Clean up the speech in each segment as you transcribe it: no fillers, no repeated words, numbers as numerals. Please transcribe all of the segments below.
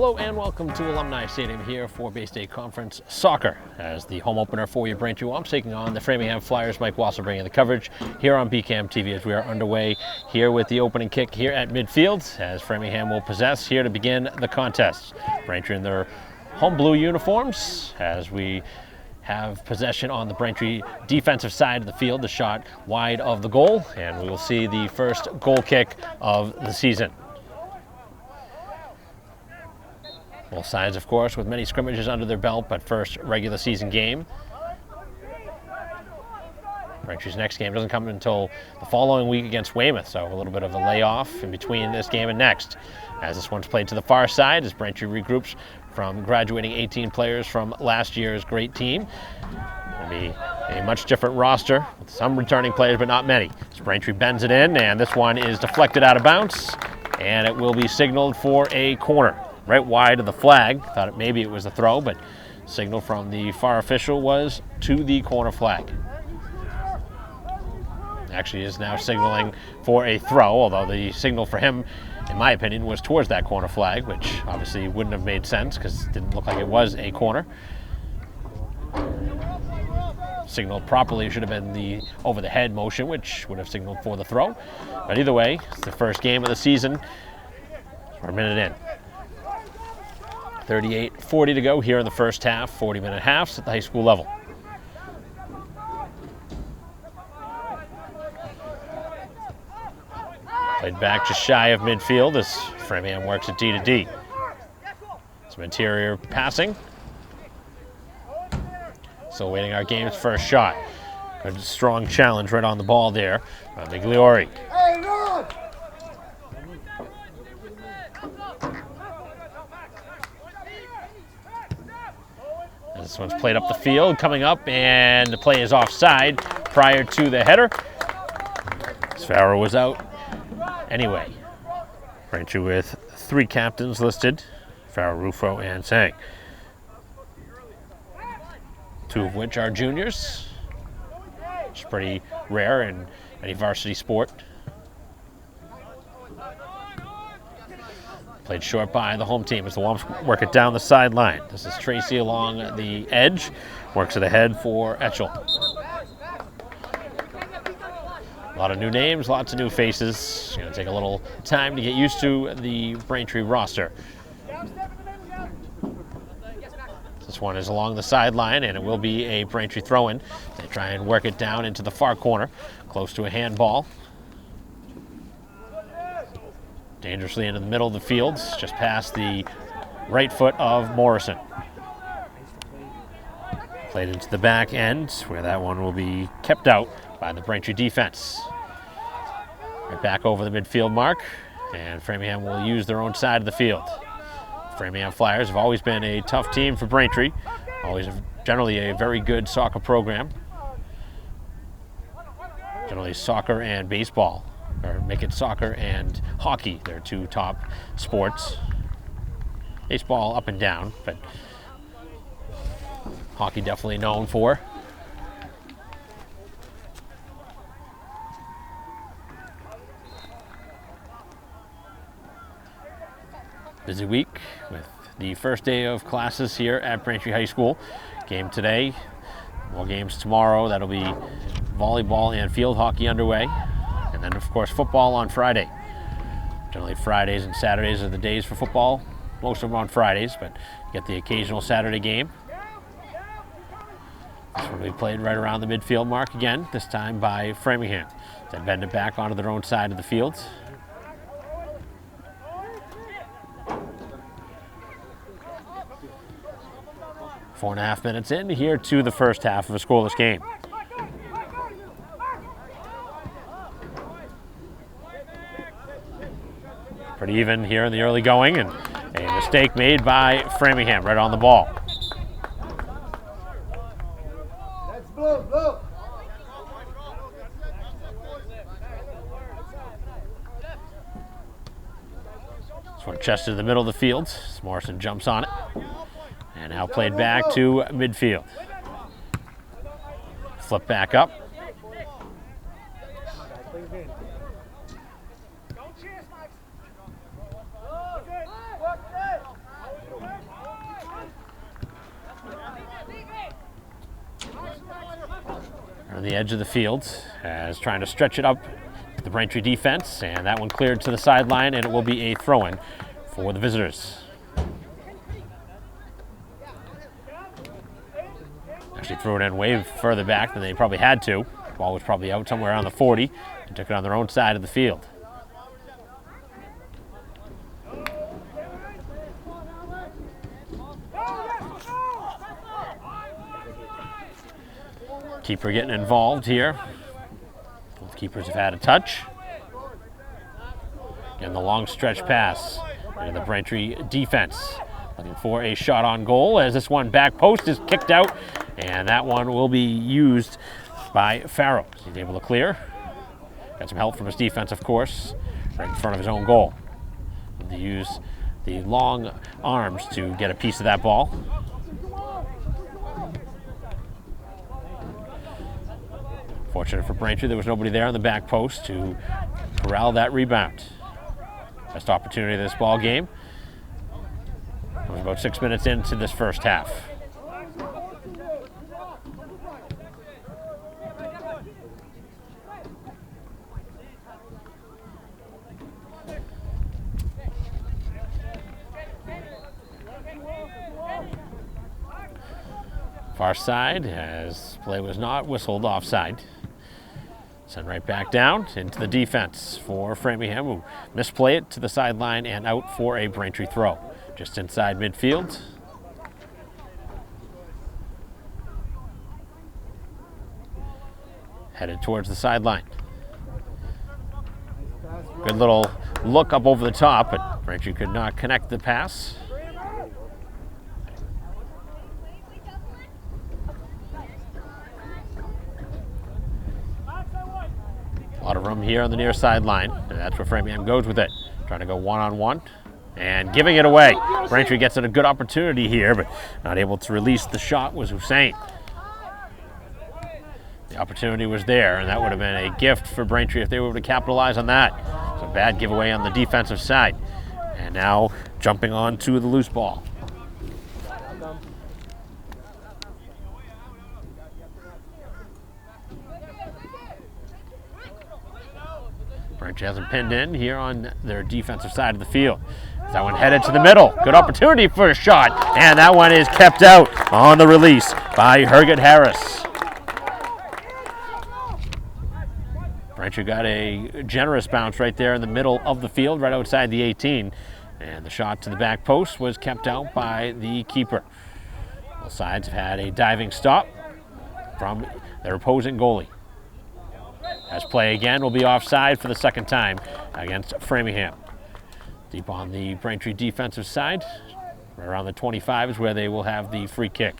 Hello and welcome to Alumni Stadium here for Bay State Conference Soccer. As the home opener for your Braintree Womps taking on the Framingham Flyers. Mike Wassel bringing the coverage here on BCAM TV as we are underway here with the opening kick here at midfield as Framingham will possess here to begin the contest. Braintree in their home blue uniforms as we have possession on the Braintree defensive side of the field, the shot wide of the goal, and we will see the first goal kick of the season. Both sides, of course, with many scrimmages under their belt, but first regular season game. Braintree's next game doesn't come until the following week against Weymouth, so a little bit of a layoff in between this game and next. As this one's played to the far side, as Braintree regroups from graduating 18 players from last year's great team. It'll be a much different roster with some returning players, but not many. So Braintree bends it in, and this one is deflected out of bounds, and it will be signaled for a corner. Right wide of the flag. Thought maybe it was a throw, but signal from the far official was to the corner flag. Actually is now signaling for a throw, although the signal for him, in my opinion, was towards that corner flag, which obviously wouldn't have made sense because it didn't look like it was a corner. Signaled properly should have been the over the head motion, which would have signaled for the throw. But either way, it's the first game of the season. We're a minute in. 38:40 to go here in the first half, 40-minute halves at the high school level. Played back just shy of midfield as Framingham works at D to D. Some interior passing. Still waiting our game's first shot. Good strong challenge right on the ball there by Migliori. This one's played up the field, coming up, and the play is offside prior to the header. Farrow was out anyway. Braintree with three captains listed, Farrow, Rufo, and Sang. Two of which are juniors, which is pretty rare in any varsity sport. Played short by the home team as the Womps work it down the sideline. This is Tracy along the edge. Works it ahead for Etchell. A lot of new names, lots of new faces. It's going to take a little time to get used to the Braintree roster. This one is along the sideline, and it will be a Braintree throw-in. They try and work it down into the far corner, close to a handball. Dangerously into the middle of the field, just past the right foot of Morrison. Played into the back end, where that one will be kept out by the Braintree defense. Right back over the midfield mark, and Framingham will use their own side of the field. Framingham Flyers have always been a tough team for Braintree, always generally a very good soccer program. Generally soccer and baseball. Or make it soccer and hockey, their two top sports. Baseball up and down, but hockey definitely known for. Busy week with the first day of classes here at Braintree High School. Game today, more games tomorrow. That'll be volleyball and field hockey underway. And then, of course, football on Friday. Generally, Fridays and Saturdays are the days for football. Most of them on Fridays, but you get the occasional Saturday game. This one will be played right around the midfield mark again, this time by Framingham. They bend it back onto their own side of the field. Four and a half minutes in here to the first half of a scoreless game. Pretty even here in the early going, and a mistake made by Framingham right on the ball. This one chested to the middle of the field. Morrison jumps on it. And now played back to midfield. Flip back up. on the edge of the field as trying to stretch it up to the Braintree defense, and that one cleared to the sideline, and it will be a throw-in for the visitors. Actually threw it in way further back than they probably had to. Ball was probably out somewhere around the 40 and took it on their own side of the field. Keeper getting involved here. Both keepers have had a touch. And the long stretch pass into the Braintree defense. Looking for a shot on goal as this one back post is kicked out, and that one will be used by Farrow. He's able to clear. Got some help from his defense, of course, right in front of his own goal. To use the long arms to get a piece of that ball. Fortunate for Braintree, there was nobody there on the back post to corral that rebound. Best opportunity of this ball game. It was about 6 minutes into this first half. Far side, as play was not whistled offside. Send right back down into the defense for Framingham, who misplay it to the sideline and out for a Braintree throw. Just inside midfield. Headed towards the sideline. Good little look up over the top, but Braintree could not connect the pass. A lot of room here on the near sideline, and that's where Framingham goes with it. Trying to go one-on-one and giving it away. Braintree gets a good opportunity here, but not able to release the shot was Hussein. The opportunity was there, and that would have been a gift for Braintree if they were able to capitalize on that. It's a bad giveaway on the defensive side. And now jumping on to the loose ball. Braintree hasn't pinned in here on their defensive side of the field. That one headed to the middle. Good opportunity for a shot, and that one is kept out on the release by Herget Harris. Braintree got a generous bounce right there in the middle of the field, right outside the 18, and the shot to the back post was kept out by the keeper. Both sides have had a diving stop from their opposing goalie. As play again will be offside for the second time against Framingham. Deep on the Braintree defensive side, right around the 25 is where they will have the free kick.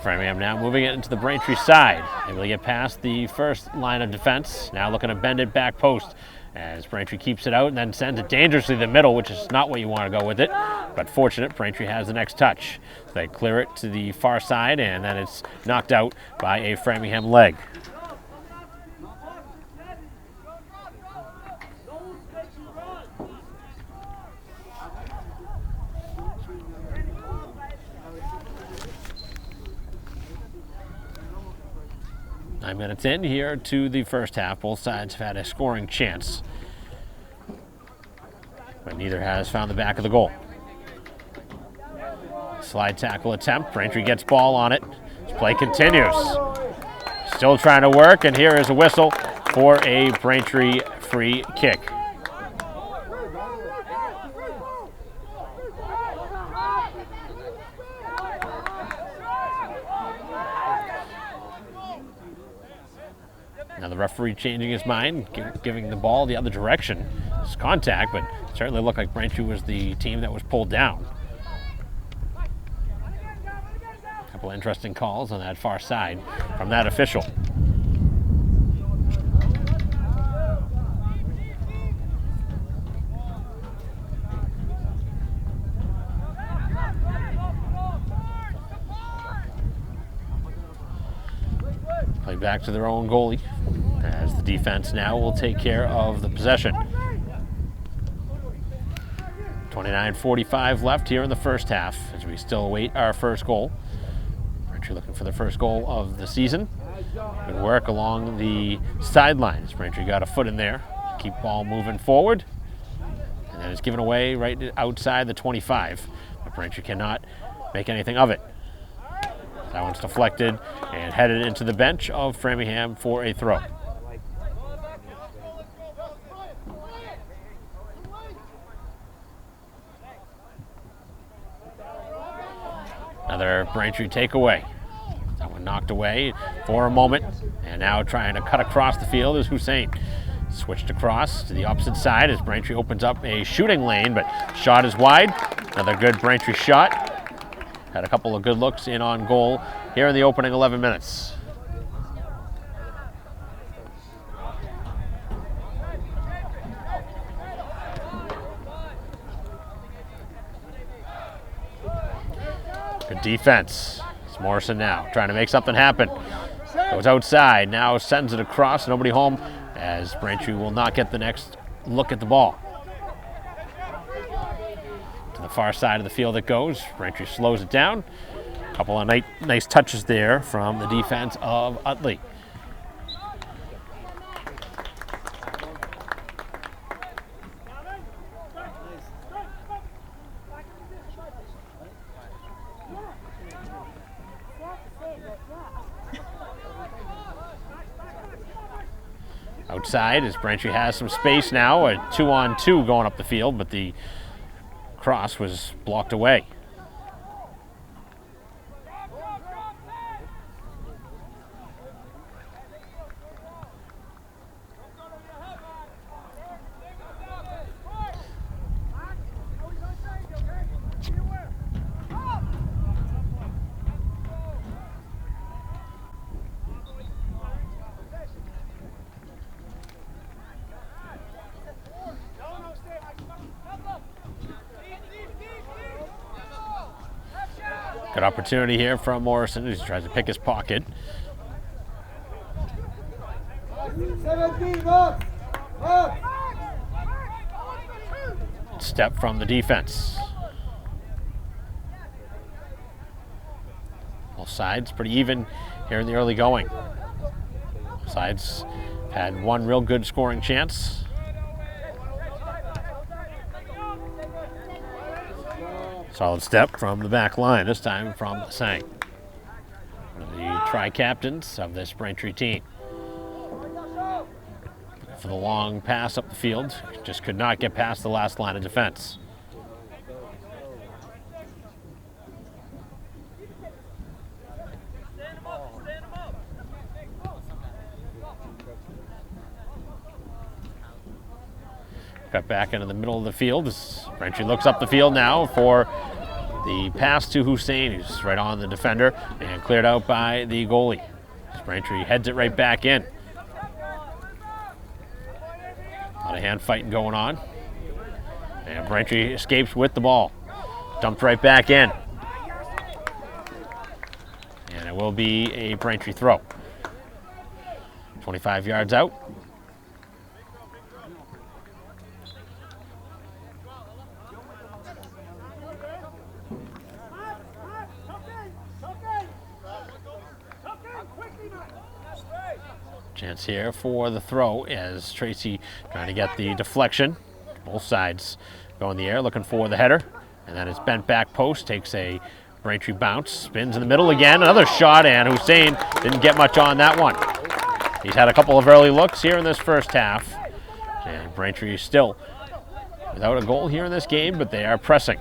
Framingham now moving it into the Braintree side. Able to get past the first line of defense. Now looking to bend it back post as Braintree keeps it out and then sends it dangerously to the middle, which is not what you want to go with it. But fortunate, Braintree has the next touch. They clear it to the far side, and then it's knocked out by a Framingham leg. Nine minutes in here to the first half. Both sides have had a scoring chance, but neither has found the back of the goal. Slide tackle attempt. Braintree gets ball on it. This play continues. Still trying to work, and here is a whistle for a Braintree free kick. Now the referee changing his mind, giving the ball the other direction. It's contact, but it certainly looked like Braintree was the team that was pulled down. A couple of interesting calls on that far side from that official. Play back to their own goalie as the defense now will take care of the possession. 29:45 left here in the first half as we still await our first goal. Braintree looking for the first goal of the season. Good work along the sidelines. Braintree got a foot in there. Keep ball moving forward. And then it's given away right outside the 25. But Braintree cannot make anything of it. That one's deflected and headed into the bench of Framingham for a throw. Another Braintree takeaway. That one knocked away for a moment. And now trying to cut across the field is Hussein. Switched across to the opposite side as Braintree opens up a shooting lane, but shot is wide. Another good Braintree shot. Had a couple of good looks in on goal here in the opening 11 minutes. Good defense. It's Morrison now trying to make something happen. Goes outside, now sends it across, nobody home, as Braintree will not get the next look at the ball. To the far side of the field it goes. Braintree slows it down. A couple of nice touches there from the defense of Utley. Outside as Braintree has some space now, a 2-on-2 going up the field, but the cross was blocked away. Good opportunity here from Morrison as he tries to pick his pocket. 17 up. Step from the defense. Both sides pretty even here in the early going. Both sides had one real good scoring chance. Solid step from the back line, this time from Sang. One of the tri-captains of this Braintree team. For the long pass up the field, just could not get past the last line of defense. Cut back into the middle of the field. Braintree looks up the field now for the pass to Hussein, who's right on the defender and cleared out by the goalie. Braintree heads it right back in. A lot of hand fighting going on. And Braintree escapes with the ball. Dumped right back in. And it will be a Braintree throw. 25 yards out. Chance here for the throw as Tracy trying to get the deflection. Both sides go in the air looking for the header. And then it's bent back post, takes a Braintree bounce, spins in the middle again. Another shot, and Hussein didn't get much on that one. He's had a couple of early looks here in this first half. And Braintree is still without a goal here in this game, but they are pressing.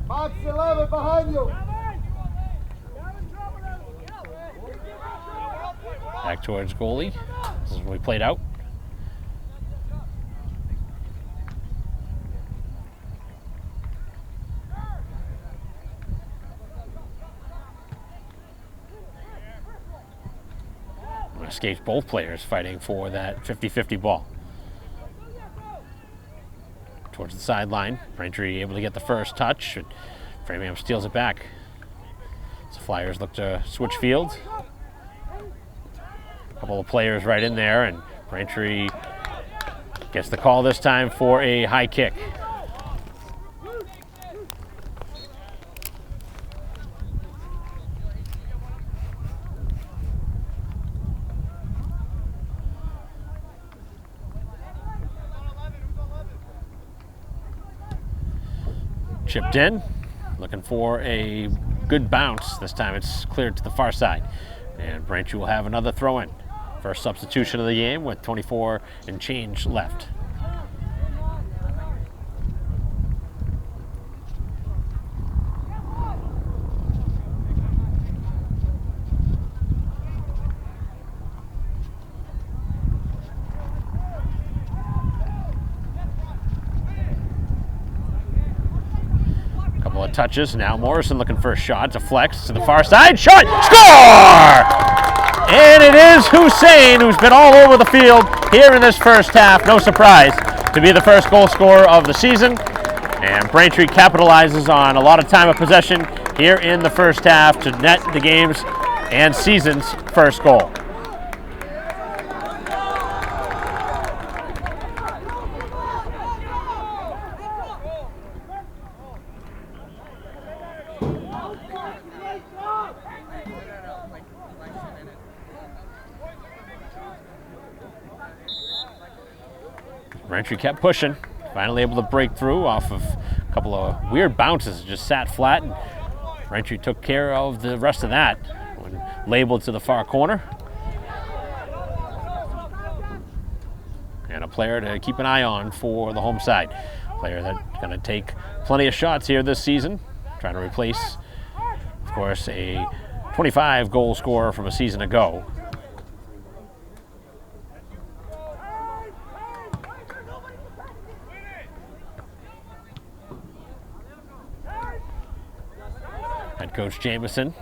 Box 11 behind you. Back towards goalie. This is what we played out. Escapes both players fighting for that 50-50 ball. towards the sideline. Braintree able to get the first touch. And Framingham steals it back. So Flyers look to switch field. A couple of players right in there, and Braintree gets the call this time for a high kick. Chipped in, looking for a good bounce. This time it's cleared to the far side. And Braintree will have another throw in. First substitution of the game with 24 and change left. Couple of touches. Now Morrison looking for a shot. It's a flex to the far side. Shot! Score! And it is Hussein, who's been all over the field here in this first half. No surprise to be the first goal scorer of the season. And Braintree capitalizes on a lot of time of possession here in the first half to net the game's and season's first goal. Braintree kept pushing, finally able to break through off of a couple of weird bounces, just sat flat, and Braintree took care of the rest of that when labeled to the far corner. And a player to keep an eye on for the home side. Player that's going to take plenty of shots here this season, trying to replace, of course, a 25 goal scorer from a season ago. Head coach Jameson,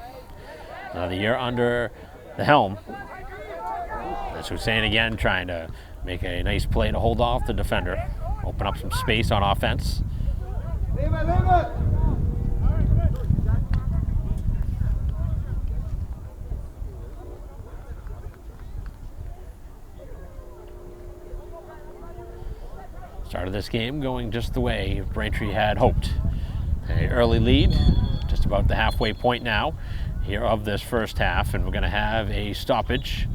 another year under the helm. That's Hussein again, trying to make a nice play to hold off the defender, open up some space on offense. Leave it. Started this game going just the way Braintree had hoped. An early lead, just about the halfway point now here of this first half, and we're going to have a stoppage.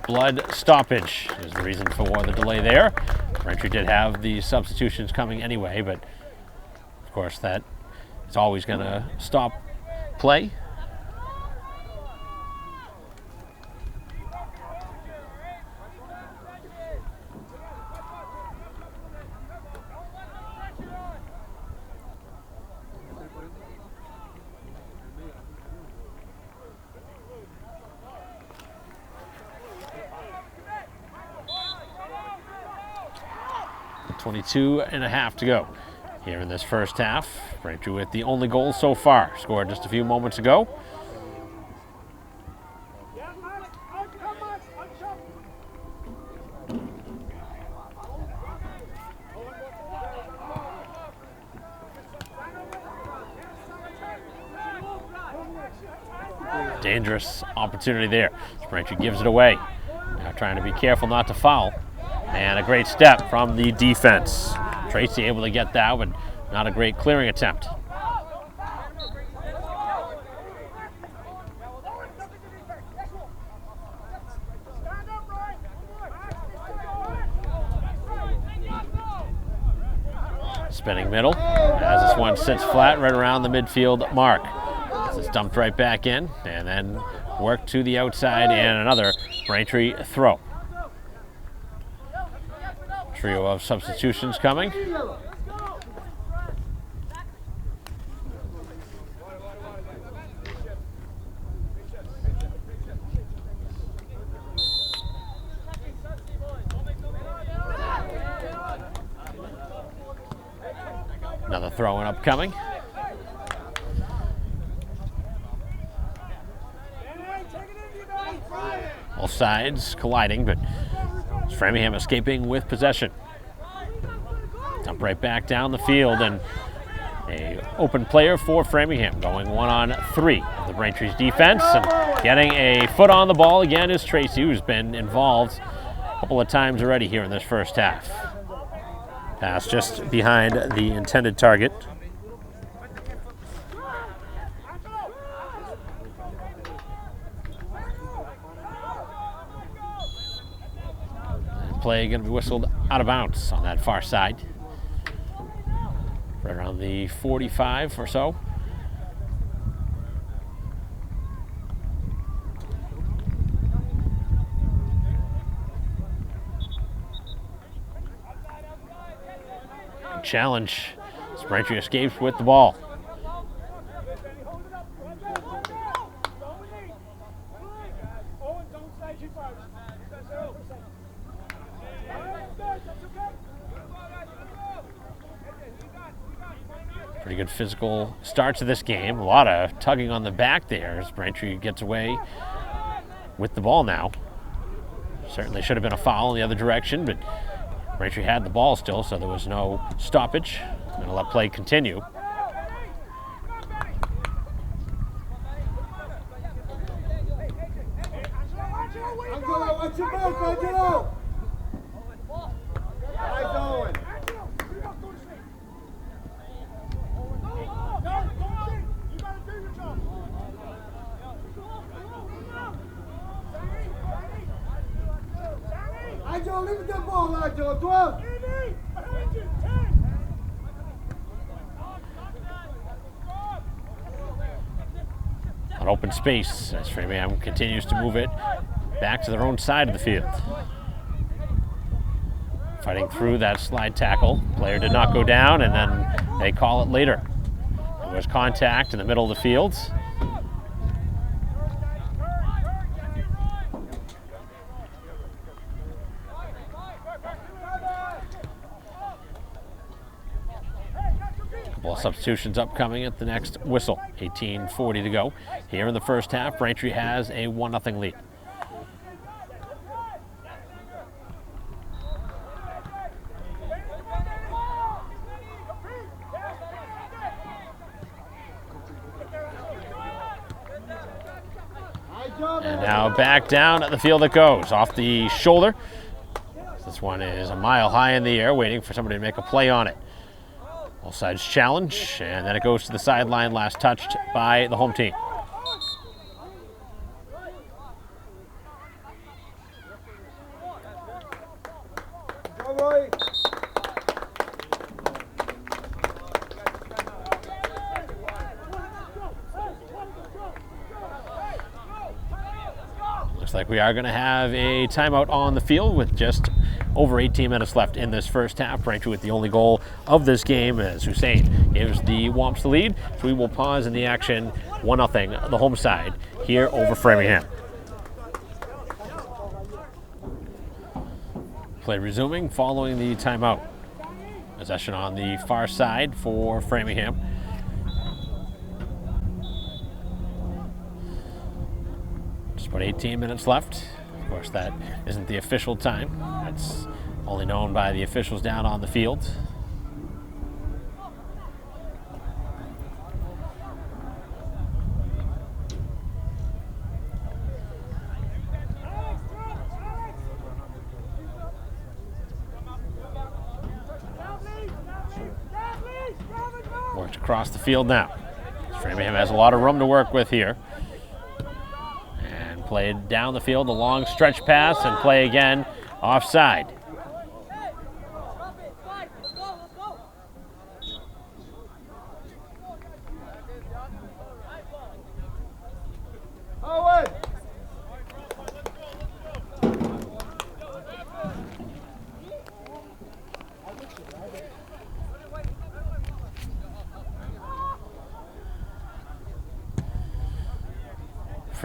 Blood stoppage is the reason for the delay there. Braintree did have the substitutions coming anyway, but of course that is always going to stop play. .22.5 to go here in this first half. Braintree with the only goal so far, scored just a few moments ago. Dangerous opportunity there. Braintree gives it away. Now trying to be careful not to foul. And a great step from the defense. Tracy able to get that, but not a great clearing attempt. Spinning middle, as this one sits flat right around the midfield mark. It's dumped right back in, and then worked to the outside, and another Braintree throw. Trio of substitutions coming. Another throw-in upcoming. Both sides colliding, but Framingham escaping with possession. Dump right back down the field, and a open player for Framingham going 1-on-3 of the Braintree's defense, and getting a foot on the ball again is Tracy, who's been involved a couple of times already here in this first half. Pass just behind the intended target. Play going to be whistled out of bounds on that far side. Right around the 45 or so. Challenge. Braintree escapes with the ball. Pretty good physical start to this game. A lot of tugging on the back there as Braintree gets away with the ball now. Certainly should have been a foul in the other direction, but Braintree had the ball still, so there was no stoppage. Going to let play continue. Watch your back, Angelo! Eyes Owen. Angelo, leave with that ball, Angelo. 12. An open space as Framingham continues to move it back to their own side of the field. Fighting through that slide tackle. Player did not go down, and then they call it later. There was contact in the middle of the field. Couple of substitutions upcoming at the next whistle. 18:40 to go. Here in the first half, Braintree has a 1-0 lead. And now back down at the field it goes, off the shoulder. This one is a mile high in the air, waiting for somebody to make a play on it. Both sides challenge, and then it goes to the sideline, last touched by the home team. Looks like we are going to have a timeout on the field with just over 18 minutes left in this first half. Braintree with the only goal of this game as Hussein gives the Womps the lead. So we will pause in the action, 1-0, the home side here over Framingham. Play resuming following the timeout. Possession on the far side for Framingham. Just about 18 minutes left. Of course, that isn't the official time. That's only known by the officials down on the field. Worked across the field now. Framingham has a lot of room to work with here. And played down the field, a long stretch pass, and play again offside.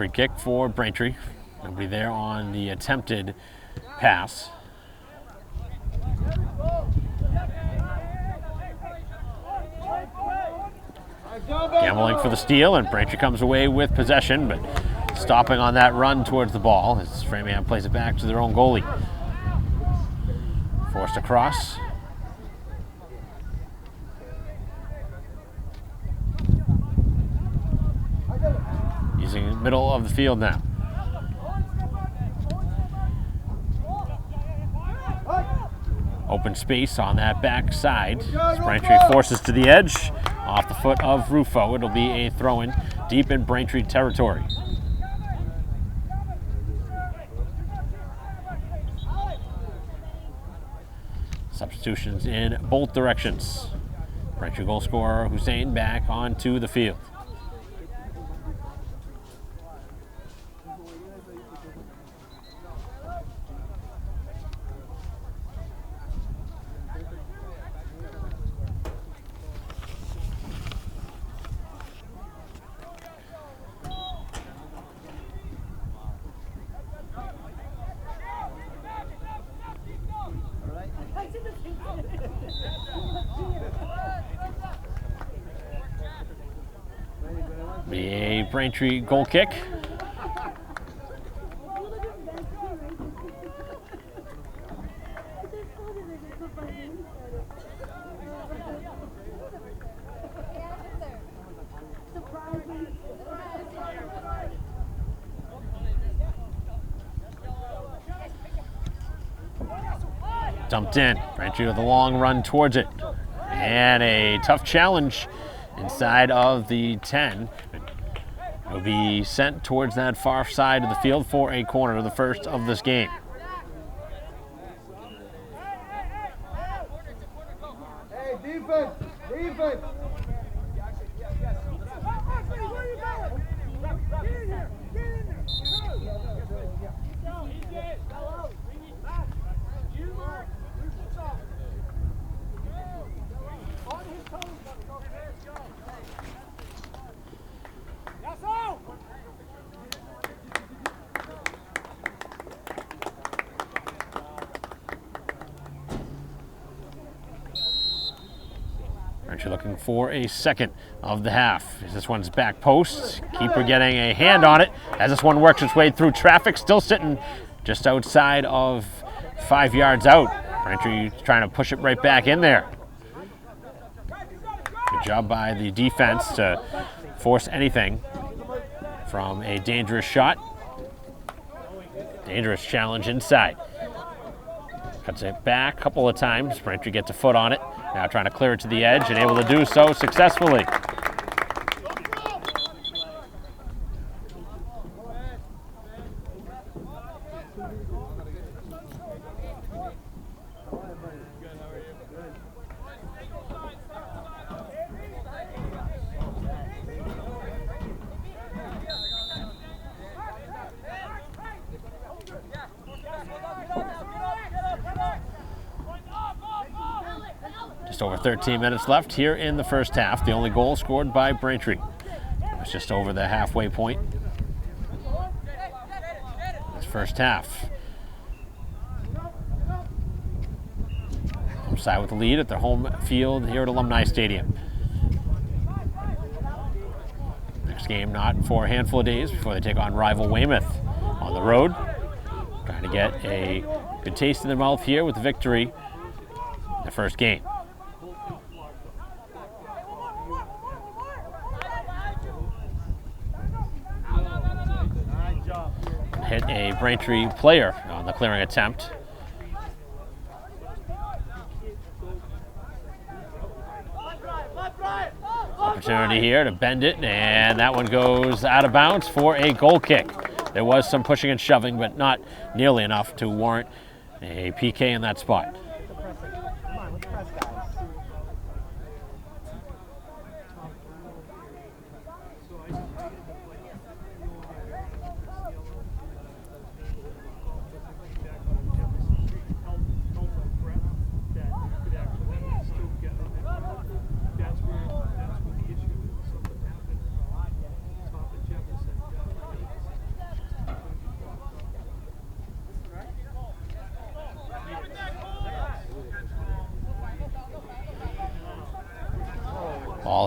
Free kick for Braintree. Nobody there on the attempted pass. Gambling for the steal, and Braintree comes away with possession, but stopping on that run towards the ball as Framingham plays it back to their own goalie. Forced across. Using the middle of the field now. Open space on that back side. As Braintree forces to the edge. Off the foot of Rufo. It'll be a throw-in deep in Braintree territory. Substitutions in both directions. Braintree goal scorer Hussein back onto the field. Be a Braintree goal kick. Dumped in. Braintree with a long run towards it. And a tough challenge inside of the 10. It will be sent towards that far side of the field for a corner, the first of this game. Hey, defense! Defense! Braintree looking for a second of the half. As this one's back post. Keeper getting a hand on it as this one works its way through traffic. Still sitting just outside of 5 yards out. Braintree trying to push it right back in there. Good job by the defense to force anything from a dangerous shot. Dangerous challenge inside. Cuts it back a couple of times. Braintree gets a foot on it. Now trying to clear it to the edge and able to do so successfully. Just over 13 minutes left here in the first half. The only goal scored by Braintree. It was just over the halfway point. This first half. Home side with the lead at their home field here at Alumni Stadium. Next game not for a handful of days before they take on rival Weymouth on the road. Trying to get a good taste in their mouth here with the victory in the first game. Hit a Braintree player on the clearing attempt. Opportunity here to bend it, and that one goes out of bounds for a goal kick. There was some pushing and shoving, but not nearly enough to warrant a PK in that spot.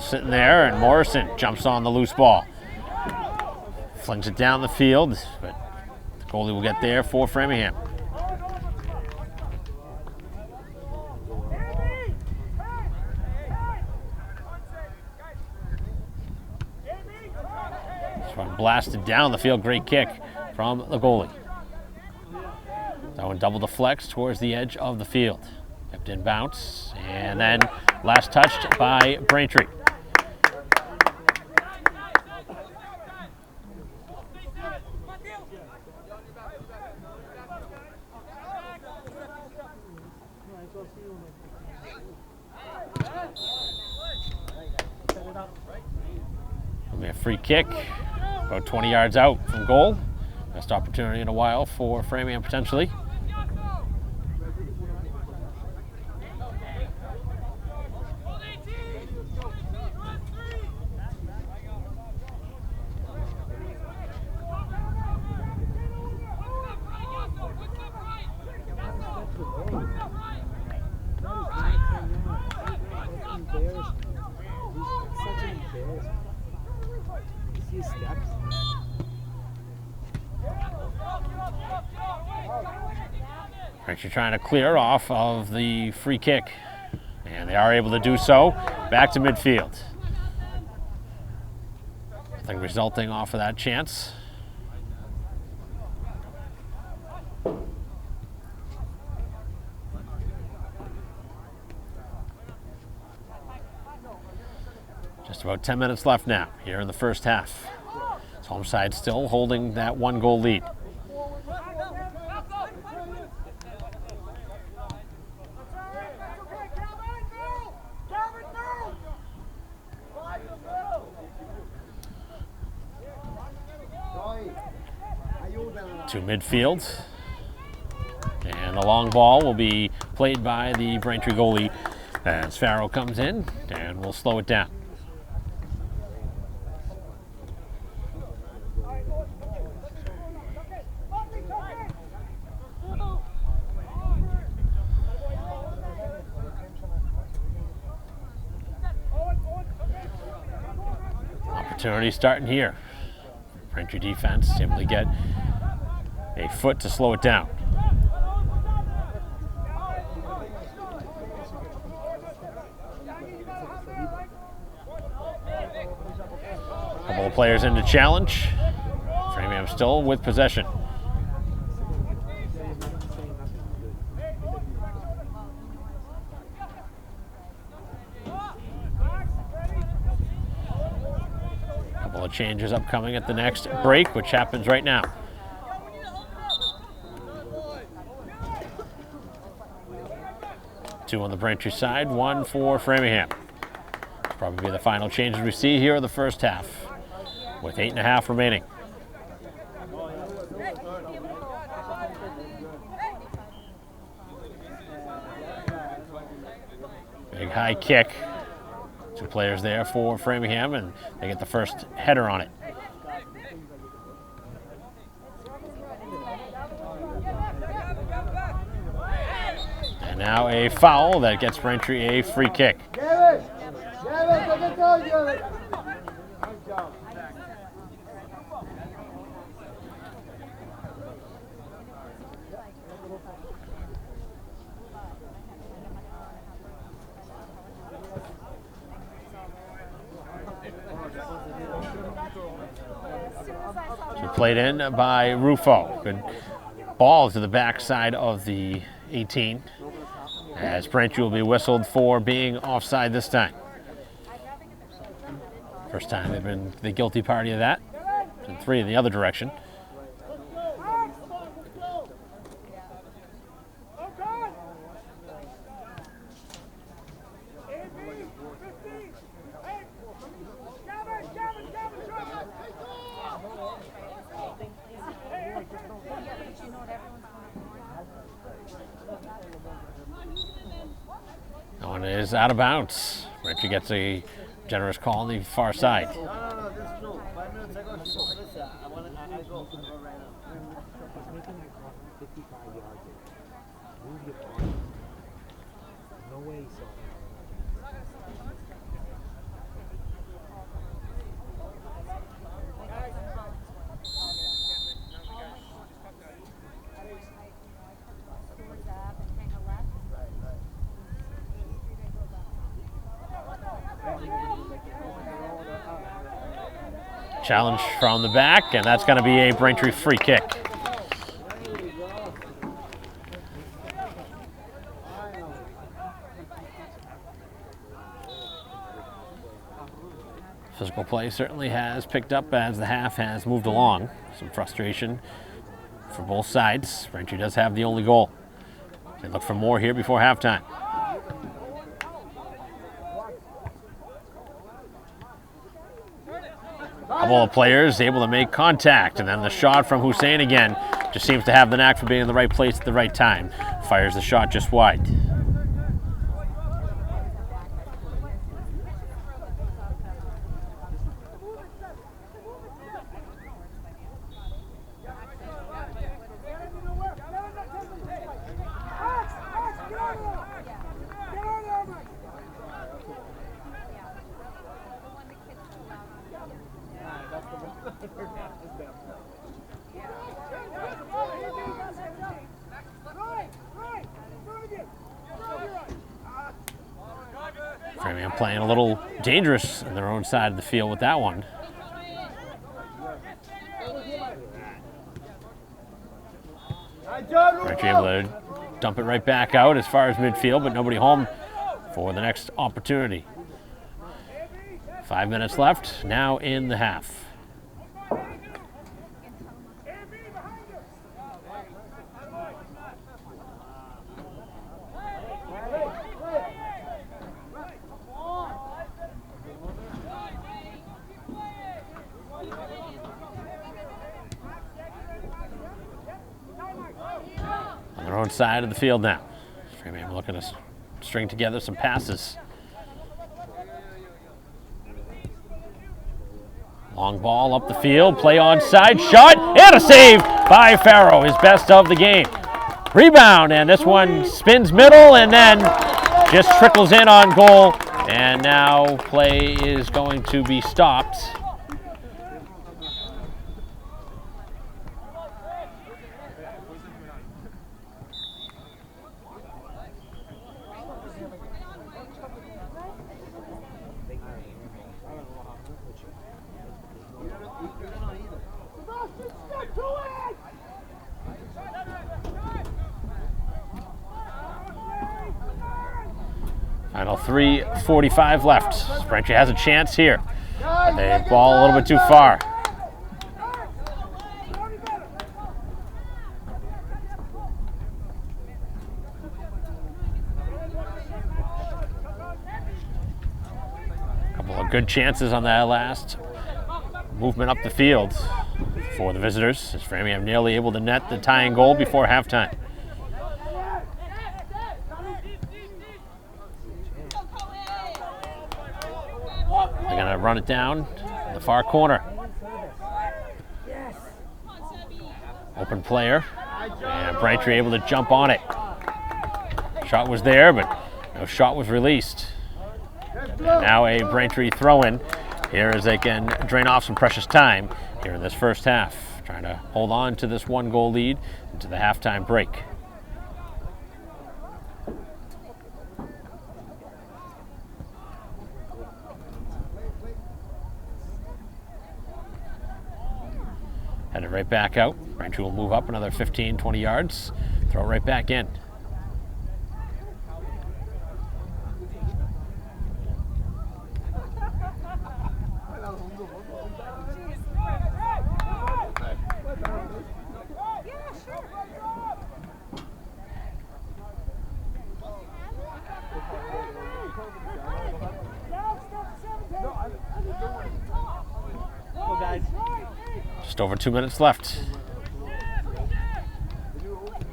sitting there, and Morrison jumps on the loose ball. Flings it down the field, but the goalie will get there for Framingham. This one blasted down the field. Great kick from the goalie. That one double deflects towards the edge of the field. Kept in bounce, and then last touched by Braintree. It'll be a free kick, about 20 yards out from goal. Best opportunity in a while for Framingham potentially. Braintree trying to clear off of the free kick, and they are able to do so. Back to midfield. Nothing resulting off of that chance. Just about 10 minutes left now here in the first half. It's home side still holding that 1-goal lead. To midfield, and the long ball will be played by the Braintree goalie as Farrell comes in and will slow it down. Opportunity starting here. Braintree defense able to get a foot to slow it down. Couple of players in to challenge. Framingham still with possession. Couple of changes upcoming at the next break, which happens right now. Two on the Braintree side, one for Framingham. Probably the final changes we see here in the first half, with 8.5 remaining. Big high kick. Two players there for Framingham, and they get the first header on it. And now a foul that gets Braintree a free kick. Played in by Rufo. Good ball to the backside of the 18, as Braintree will be whistled for being offside this time. First time they've been the guilty party of that, and 3 in the other direction. That one is out of bounds. Braintree gets a generous call on the far side. No, this is true. 5 minutes ago, I go right now. He's making like 55 yards. Move your arm. No way he saw that. Challenge from the back, and that's going to be a Braintree free kick. Physical play certainly has picked up as the half has moved along. Some frustration for both sides. Braintree does have the only goal. They look for more here before halftime. Couple of players able to make contact, and then the shot from Hussein again just seems to have the knack for being in the right place at the right time. Fires the shot just wide. Framingham playing a little dangerous on their own side of the field with that one. Braintree able to dump it right back out as far as midfield, but nobody home for the next opportunity. 5 minutes left, now in the half. On their own side of the field now. Framingham looking to string together some passes. Long ball up the field, play onside, shot, and a save by Farrow, his best of the game. Rebound, and this one spins middle and then just trickles in on goal, and now play is going to be stopped. Final 3:45 left. Braintree has a chance here. They ball a little bit too far. Couple of good chances on that last movement up the field for the visitors, as Framingham nearly able to net the tying goal before halftime. They're going to run it down the far corner. Open player, and Braintree able to jump on it. Shot was there, but no shot was released. And now a Braintree throw-in here as they can drain off some precious time here in this first half, trying to hold on to this one-goal lead into the halftime break. Headed right back out. Braintree will move up another 15, 20 yards. Throw it right back in. Just over 2 minutes left.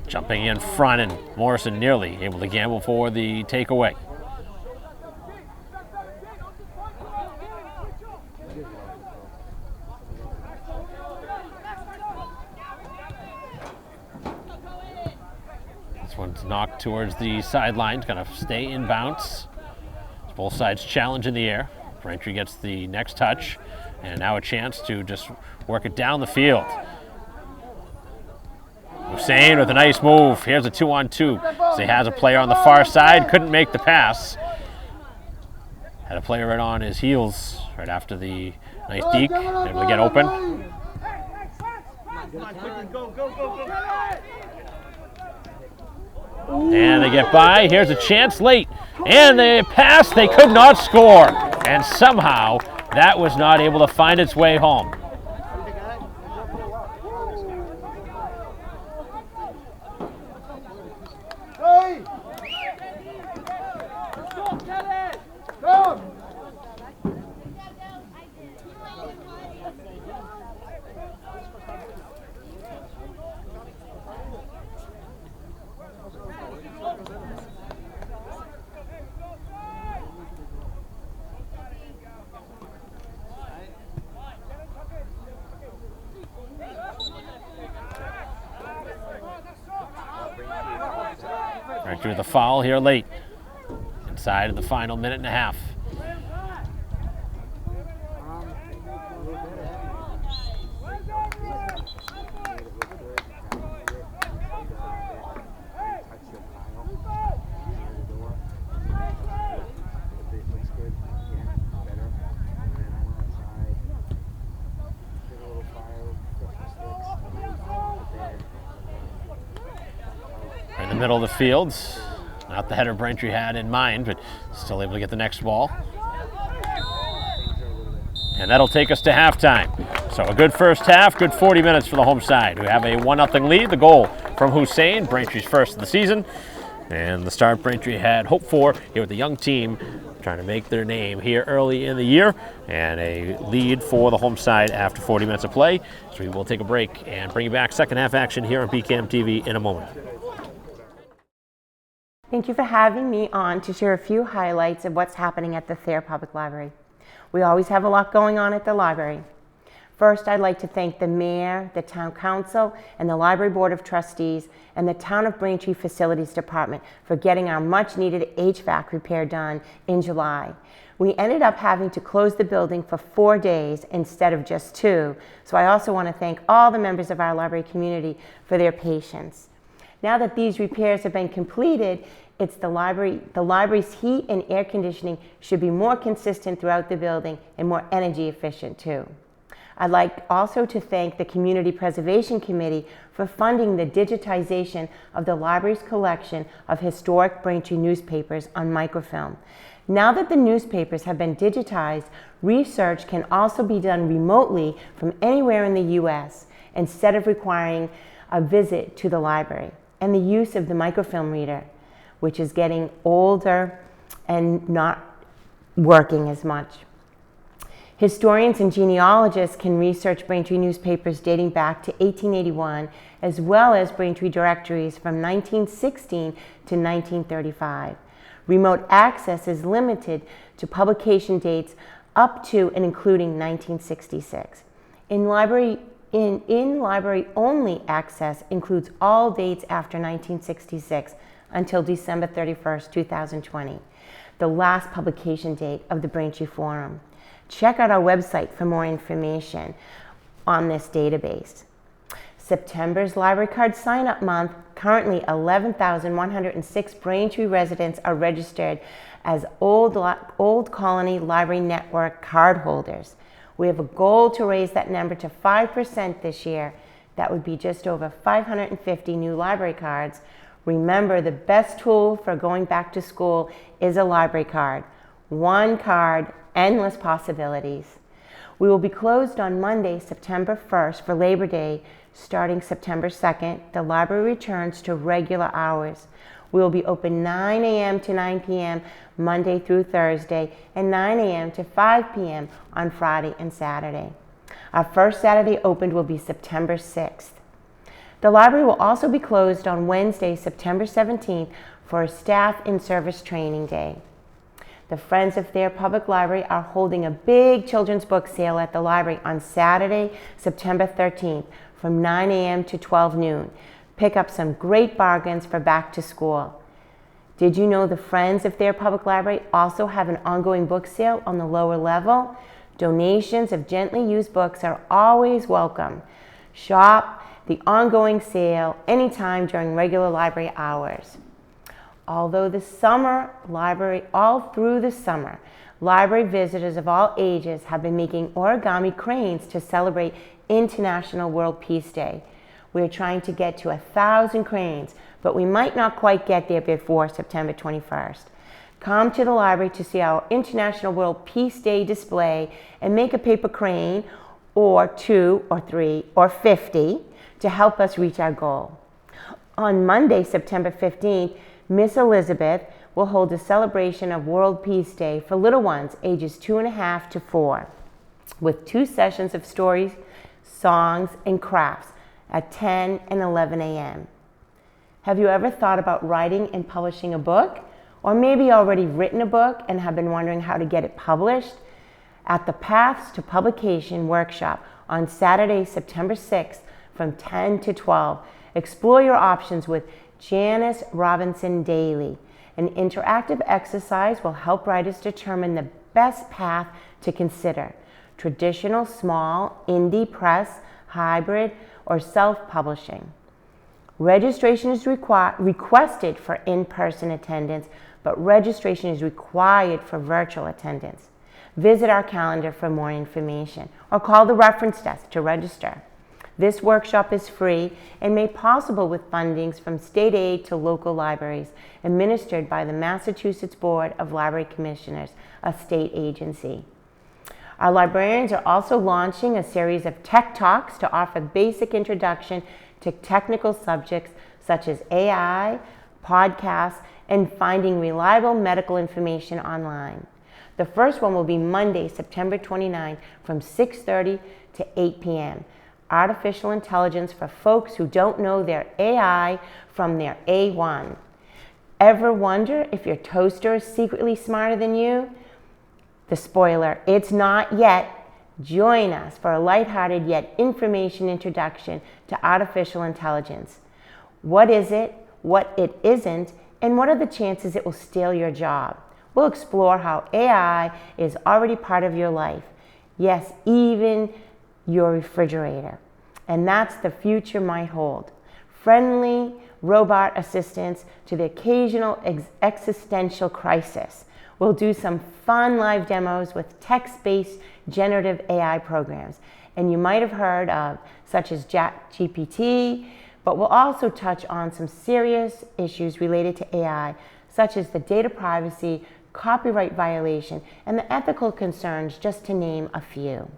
Jumping in front, and Morrison nearly able to gamble for the takeaway. This one's knocked towards the sideline. It's going to stay in bounce. Both sides challenge in the air. Braintree gets the next touch, and now a chance to just work it down the field. Hussein with a nice move. Here's a 2-on-2. So he has a player on the far side, couldn't make the pass. Had a player right on his heels right after the nice deke. Able to get open. Come on, quickly, go, go, go, go. And they get by. Here's a chance late. And they pass. They could not score. And somehow that was not able to find its way home. Right through the foul here late. Inside of the final minute and a half. In the middle of the field, not the header Braintree had in mind, but still able to get the next ball. And that'll take us to halftime. So a good first half, good 40 minutes for the home side. We have a 1-0 lead, the goal from Hussein, Braintree's first of the season. And the start Braintree had hoped for here with the young team trying to make their name here early in the year. And a lead for the home side after 40 minutes of play. So we will take a break and bring you back second half action here on BCAM TV in a moment. Thank you for having me on to share a few highlights of what's happening at the Thayer Public Library. We always have a lot going on at the library. First, I'd like to thank the Mayor, the Town Council, and the Library Board of Trustees, and the Town of Braintree Facilities Department for getting our much-needed HVAC repair done in July. We ended up having to close the building for 4 days instead of just 2, so I also want to thank all the members of our library community for their patience. Now that these repairs have been completed, it's the library's heat and air conditioning should be more consistent throughout the building and more energy efficient too. I'd like also to thank the Community Preservation Committee for funding the digitization of the library's collection of historic Braintree newspapers on microfilm. Now that the newspapers have been digitized, research can also be done remotely from anywhere in the U.S. instead of requiring a visit to the library. And the use of the microfilm reader, which is getting older and not working as much. Historians and genealogists can research Braintree newspapers dating back to 1881, as well as Braintree directories from 1916 to 1935. Remote access is limited to publication dates up to and including 1966. In library-only access includes all dates after 1966 until December 31st, 2020, the last publication date of the Braintree Forum. Check out our website for more information on this database. September's Library Card Sign-Up Month, currently 11,106 Braintree residents are registered as Old Colony Library Network card holders. We have a goal to raise that number to 5% this year. That would be just over 550 new library cards. Remember, the best tool for going back to school is a library card. One card, endless possibilities. We will be closed on Monday, September 1st for Labor Day. Starting September 2nd, the library returns to regular hours. We will be open 9 a.m. to 9 p.m. Monday through Thursday and 9 a.m. to 5 p.m. on Friday and Saturday. Our first Saturday opened will be September 6th. The library will also be closed on Wednesday, September 17th for a staff in-service training day. The Friends of Thayer Public Library are holding a big children's book sale at the library on Saturday, September 13th from 9 a.m. to 12 noon. Pick up some great bargains for back to school. Did you know the Friends of Thayer Public Library also have an ongoing book sale on the lower level? Donations of gently used books are always welcome. Shop the ongoing sale anytime during regular library hours. All through the summer, Library visitors of all ages have been making origami cranes to celebrate International World Peace Day. We are trying to get to 1,000 cranes, but we might not quite get there before September 21st. Come to the library to see our International World Peace Day display and make a paper crane, or 2 or 3 or 50, to help us reach our goal. On Monday, September 15th, Miss Elizabeth will hold a celebration of World Peace Day for little ones ages 2.5 to 4, with 2 sessions of stories, songs, and crafts at 10 and 11 a.m. Have you ever thought about writing and publishing a book? Or maybe already written a book and have been wondering how to get it published? At the Paths to Publication workshop on Saturday, September 6th from 10 to 12, explore your options with Janice Robinson Daly. An interactive exercise will help writers determine the best path to consider: traditional, small, indie press, hybrid, or self-publishing. Registration is requested for in-person attendance, but registration is required for virtual attendance. Visit our calendar for more information or call the reference desk to register. This workshop is free and made possible with fundings from state aid to local libraries, administered by the Massachusetts Board of Library Commissioners, a state agency. Our librarians are also launching a series of tech talks to offer basic introduction to technical subjects such as AI, podcasts, and finding reliable medical information online. The first one will be Monday, September 29th from 6:30 to 8 p.m. Artificial Intelligence for folks who don't know their AI from their A1. Ever wonder if your toaster is secretly smarter than you? The spoiler, it's not yet. Join us for a lighthearted yet information introduction to artificial intelligence. What is it, what it isn't, and what are the chances it will steal your job? We'll explore how AI is already part of your life. Yes, even your refrigerator. And that's the future might hold. Friendly robot assistants to the occasional existential crisis. We'll do some fun live demos with text-based generative AI programs. And you might have heard of, such as ChatGPT, but we'll also touch on some serious issues related to AI, such as the data privacy, copyright violation, and the ethical concerns, just to name a few.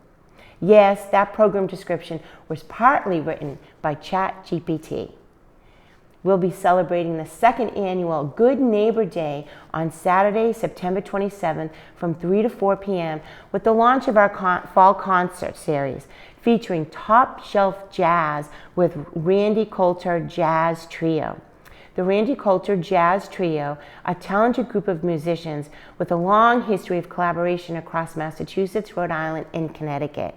Yes, that program description was partly written by ChatGPT. We'll be celebrating the 2nd annual Good Neighbor Day on Saturday, September 27th from 3 to 4 p.m. with the launch of our fall concert series featuring top shelf jazz with Randy Coulter Jazz Trio. The Randy Coulter Jazz Trio, a talented group of musicians with a long history of collaboration across Massachusetts, Rhode Island, and Connecticut.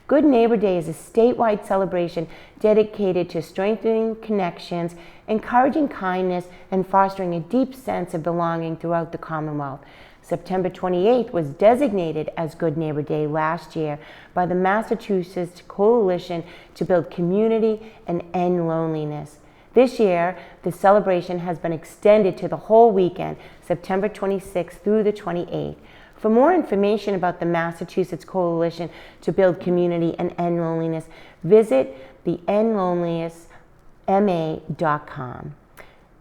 Good Neighbor Day is a statewide celebration dedicated to strengthening connections, encouraging kindness, and fostering a deep sense of belonging throughout the Commonwealth. September 28th was designated as Good Neighbor Day last year by the Massachusetts Coalition to Build Community and End Loneliness. This year, the celebration has been extended to the whole weekend, September 26th through the 28th. For more information about the Massachusetts Coalition to Build Community and End Loneliness, visit the endlonelessma.com.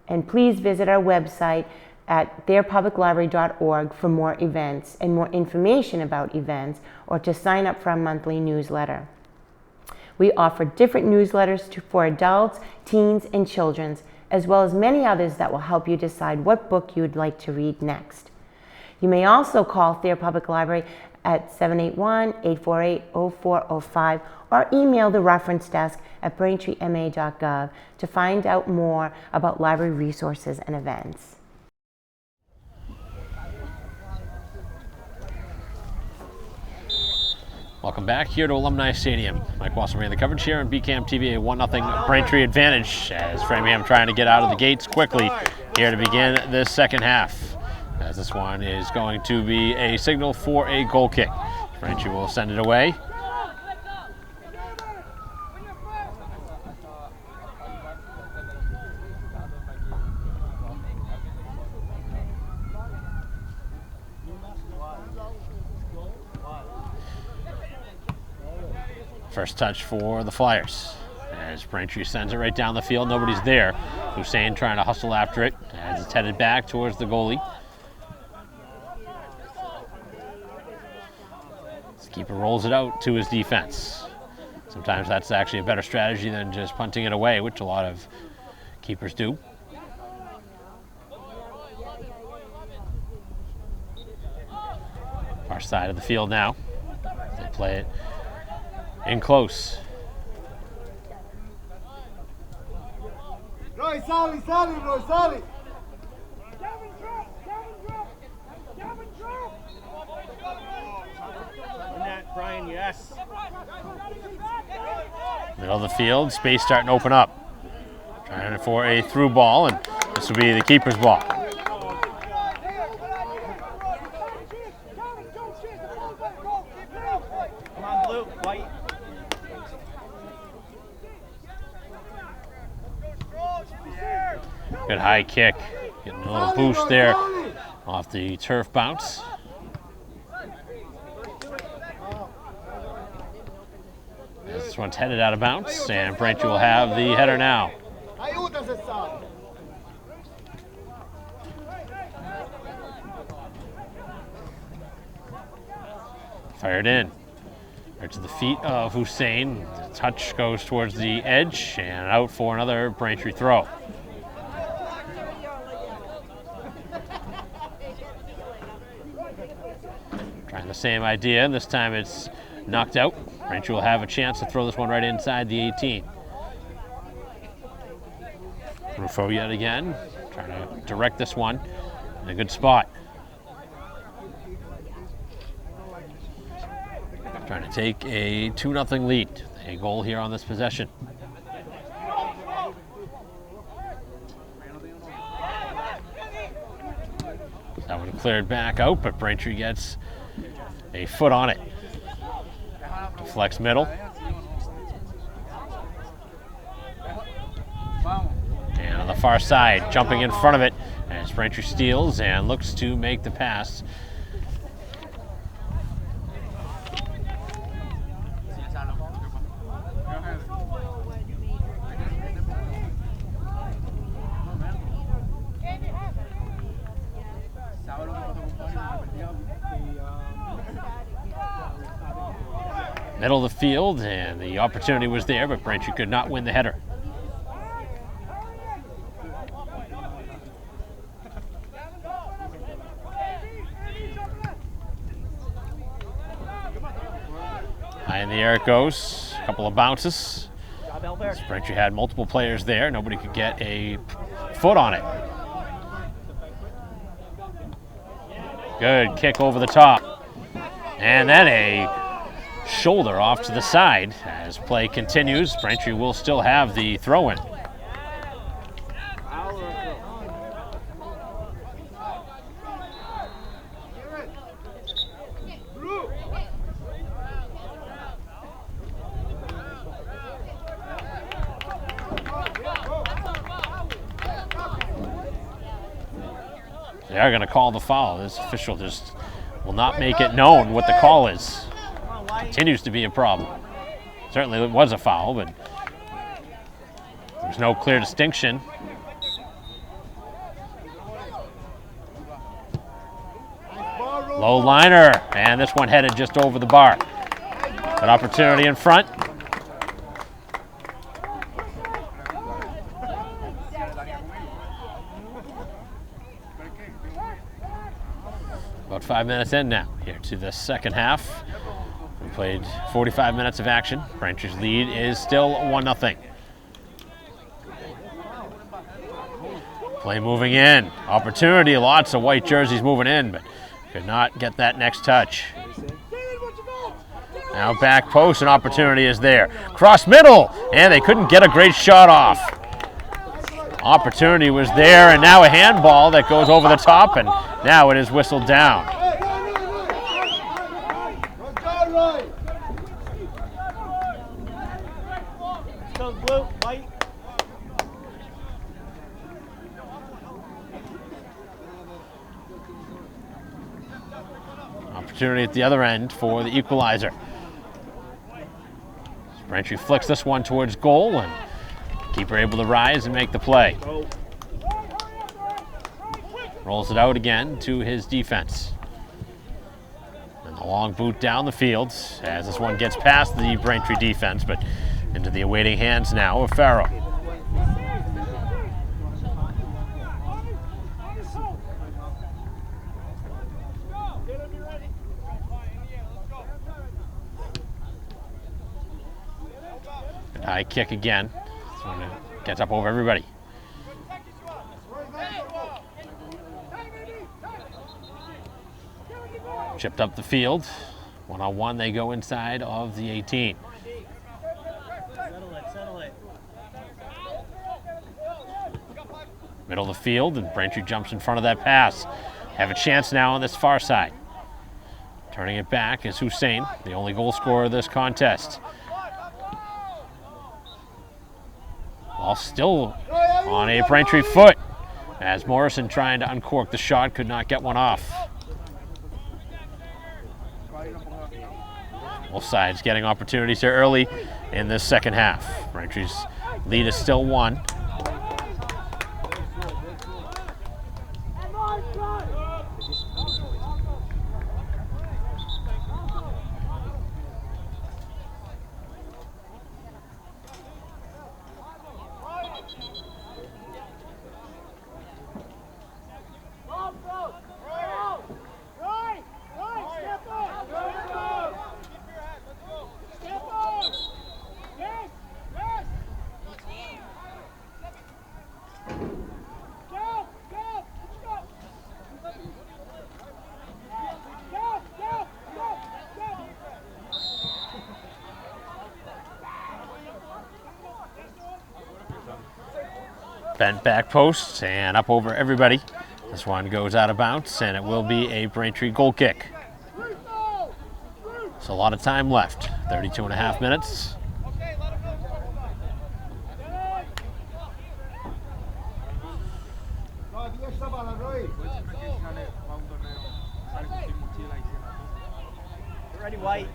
And please visit our website at theirpubliclibrary.org for more events and more information about events, or to sign up for our monthly newsletter. We offer different newsletters for adults, teens, and children, as well as many others that will help you decide what book you would like to read next. You may also call Thayer Public Library at 781-848-0405 or email the reference desk at braintreema.gov to find out more about library resources and events. Welcome back here to Alumni Stadium. Mike Wasserman in the coverage here on BCAM TV, a 1-0 Braintree advantage as Framingham trying to get out of the gates quickly here to begin this second half. As this one is going to be a signal for a goal kick. Braintree will send it away. First touch for the Flyers. As Braintree sends it right down the field, nobody's there. Hussein trying to hustle after it as it's headed back towards the goalie. The keeper rolls it out to his defense. Sometimes that's actually a better strategy than just punting it away, which a lot of keepers do. Far side of the field now. They play it in close. Roy, Sally, Roy, Sally. Brian, yes. Middle of the field, space starting to open up. Trying for a through ball, and this will be the keeper's ball. Come on, Blue, White. Good high kick. Getting a little boost there off the turf bounce. As this one's headed out of bounds, and Braintree will have the header now. Fired in. Right to the feet of Hussein. The touch goes towards the edge and out for another Braintree throw. Trying the same idea, and this time it's knocked out. Braintree will have a chance to throw this one right inside the 18. Rufo yet again, trying to direct this one in a good spot. Trying to take a 2-0 lead. A goal here on this possession. That one cleared back out, but Braintree gets a foot on it. Deflects middle. And on the far side, jumping in front of it as Braintree steals and looks to make the pass. Middle of the field, and the opportunity was there, but Braintree could not win the header. High in the air it goes, a couple of bounces. Braintree had multiple players there, nobody could get a foot on it. Good kick over the top. And then a shoulder off to the side. As play continues, Braintree will still have the throw-in. They are going to call the foul. This official just will not make it known what the call is. Continues to be a problem. Certainly it was a foul, but there's no clear distinction. Low liner, and this one headed just over the bar. An opportunity in front. About 5 minutes in now, here to the second half. We played 45 minutes of action. Braintree's lead is still 1-0. Play moving in. Opportunity, lots of white jerseys moving in, but could not get that next touch. Now back post, an opportunity is there. Cross middle, and they couldn't get a great shot off. Opportunity was there, and now a handball that goes over the top, and now it is whistled down. Still Blue, White. Opportunity at the other end for the equalizer. Braintree flicks this one towards goal, and keeper able to rise and make the play. Rolls it out again to his defense. And the long boot down the field as this one gets past the Braintree defense, but into the awaiting hands now of Farrow. And high kick again. This one gets up over everybody. Chipped up the field. One-on-one, they go inside of the 18. Middle of the field, and Braintree jumps in front of that pass. Have a chance now on this far side. Turning it back is Hussein, the only goal scorer of this contest. Ball still on a Braintree foot, as Morrison trying to uncork the shot could not get one off. Both sides getting opportunities here early in this second half. Braintree's lead is still 1. Bent back post and up over everybody. This one goes out of bounds, and it will be a Braintree goal kick. So a lot of time left, 32 and a half minutes. Ready, White.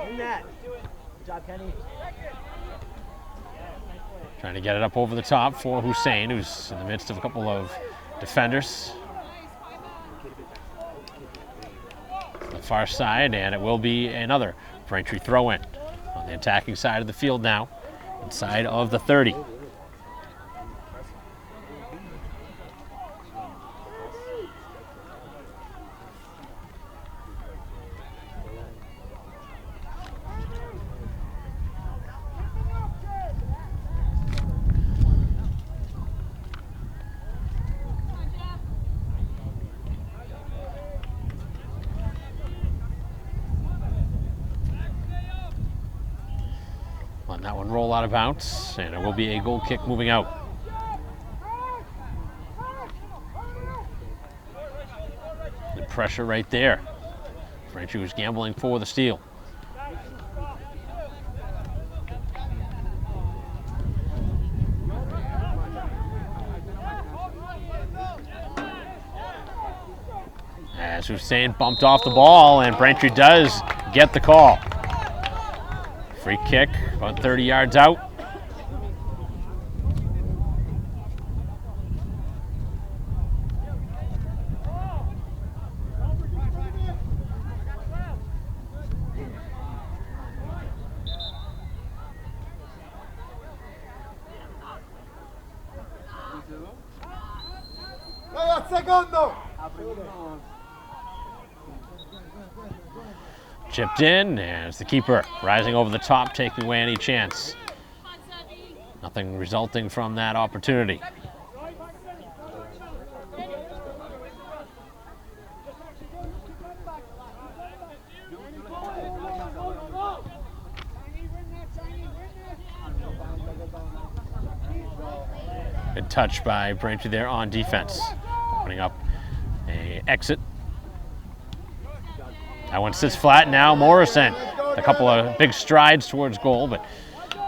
In that. Good job, Kenny. Trying to get it up over the top for Hussein, who's in the midst of a couple of defenders. The far side, and it will be another Braintree throw-in on the attacking side of the field now, inside of the 30. Letting that one roll out of bounds, and it will be a goal kick moving out. The pressure right there. Braintree was gambling for the steal. As Hussein bumped off the ball, and Braintree does get the call. Free kick, about 30 yards out. Chipped in, and it's the keeper rising over the top, taking away any chance. Nothing resulting from that opportunity. Good touch by Braintree there on defense, opening up an exit. That one sits flat now. Morrison, a couple of big strides towards goal, but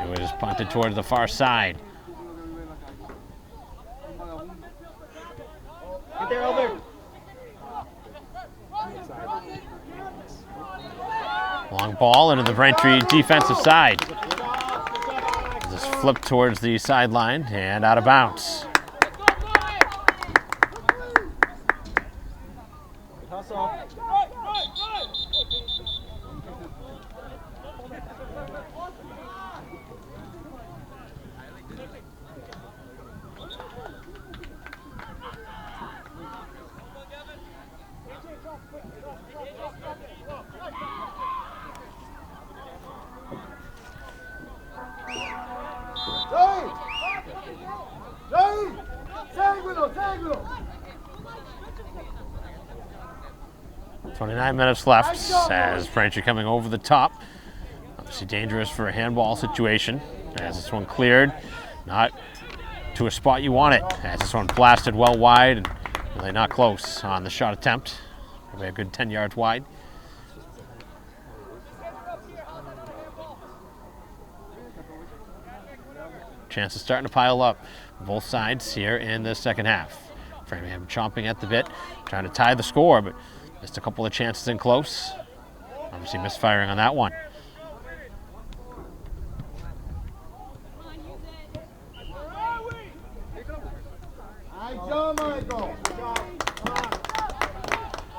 it was punted towards the far side. Get there, Elder. Long ball into the Braintree defensive side. This flip towards the sideline and out of bounds. Seguilo! 29 minutes left as Braintree coming over the top. Obviously dangerous for a handball situation as this one cleared. Not to a spot you want it as this one blasted well wide and really not close on the shot attempt. Probably a good 10 yards wide. Chances starting to pile up both sides here in the second half. Framingham chomping at the bit, trying to tie the score, but missed a couple of chances in close. Obviously misfiring on that one.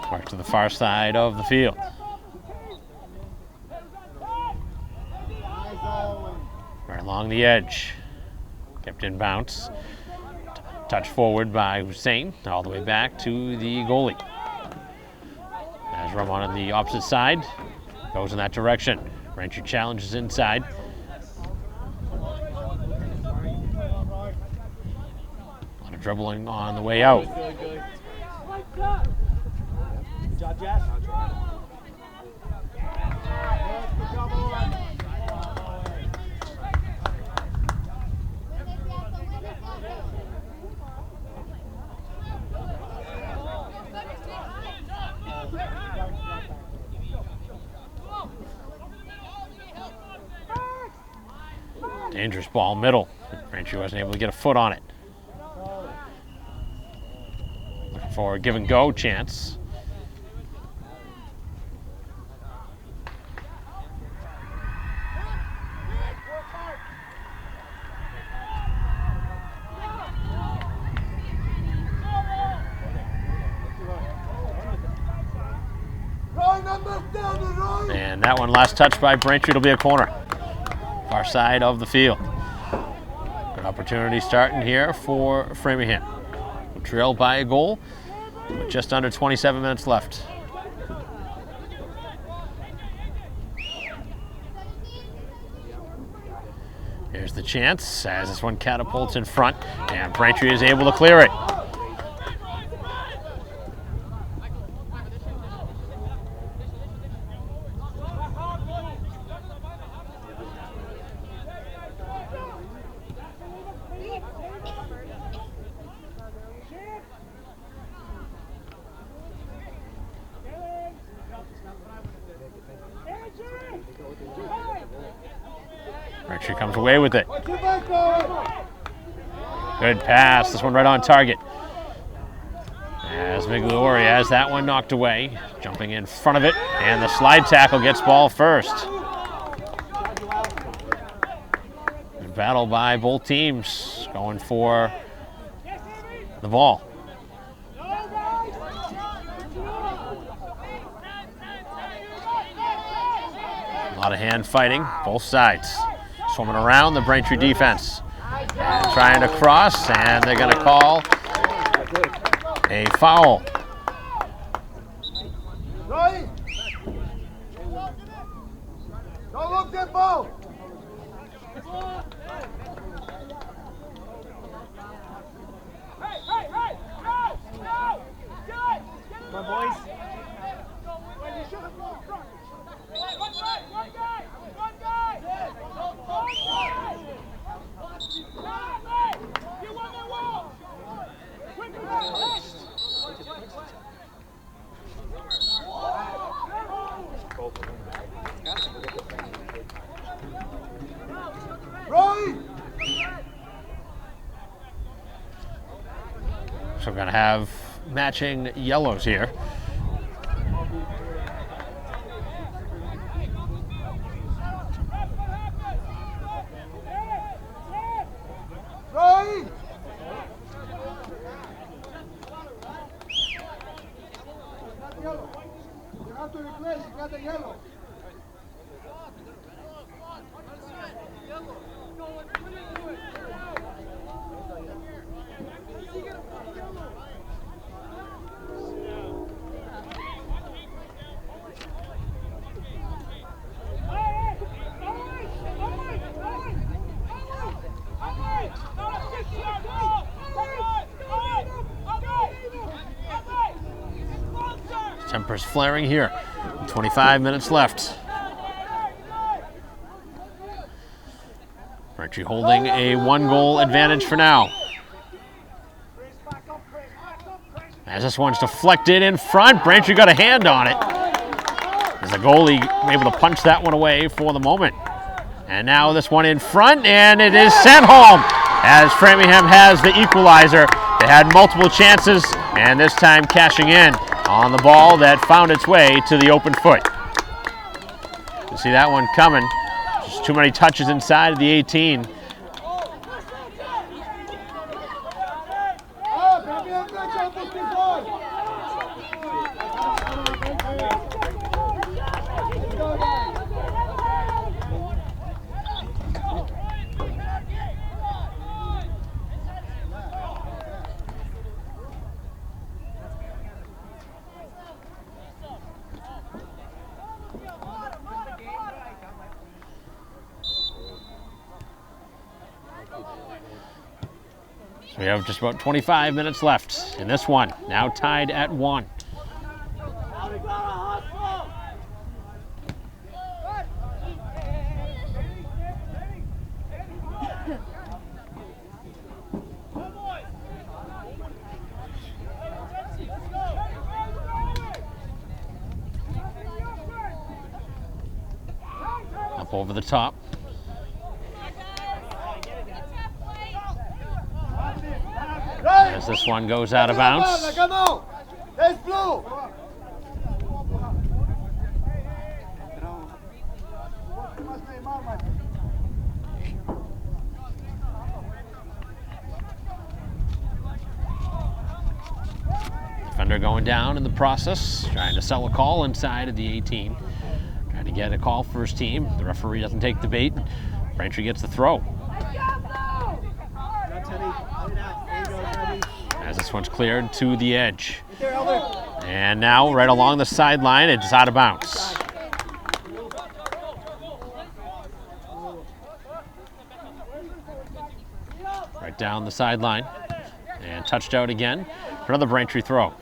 Mark to the far side of the field. Right along the edge. Kept in bounce. Touch forward by Hussein, all the way back to the goalie. As Ramon on the opposite side goes in that direction. Braintree challenges inside. A lot of dribbling on the way out. Good job, Jess. Dangerous ball middle. Braintree wasn't able to get a foot on it. Looking for a give and go chance. And that one last touch by Braintree, it'll be a corner. Far side of the field. Good opportunity starting here for Framingham. We'll trail by a goal with just under 27 minutes left. Here's the chance as this one catapults in front and Braintree is able to clear it. Braintree comes away with it. Good pass. This one right on target. As Migliore has that one knocked away. Jumping in front of it. And the slide tackle gets ball first. Good battle by both teams going for the ball. A lot of hand fighting, both sides. Swimming around the Braintree defense. And trying to cross, and they're going to call a foul. Don't look that ball. Come on, boys. So we're going to have matching yellows here. Tempers flaring here. 25 minutes left. Braintree holding a 1-goal advantage for now. As this one's deflected in front, Braintree got a hand on it. As the goalie able to punch that one away for the moment. And now this one in front, and it is sent home as Framingham has the equalizer. They had multiple chances, and this time cashing in on the ball that found its way to the open foot. You see that one coming. Just too many touches inside of the 18. So we have just about 25 minutes left in this one, now tied at 1. Up over the top. As this one goes out of bounds. Defender going down in the process, trying to sell a call inside of the 18. Trying to get a call for his team. The referee doesn't take the bait. Braintree gets the throw. As this one's cleared to the edge. And now right along the sideline, it's out of bounds. Right down the sideline. And touched out again for another Braintree throw.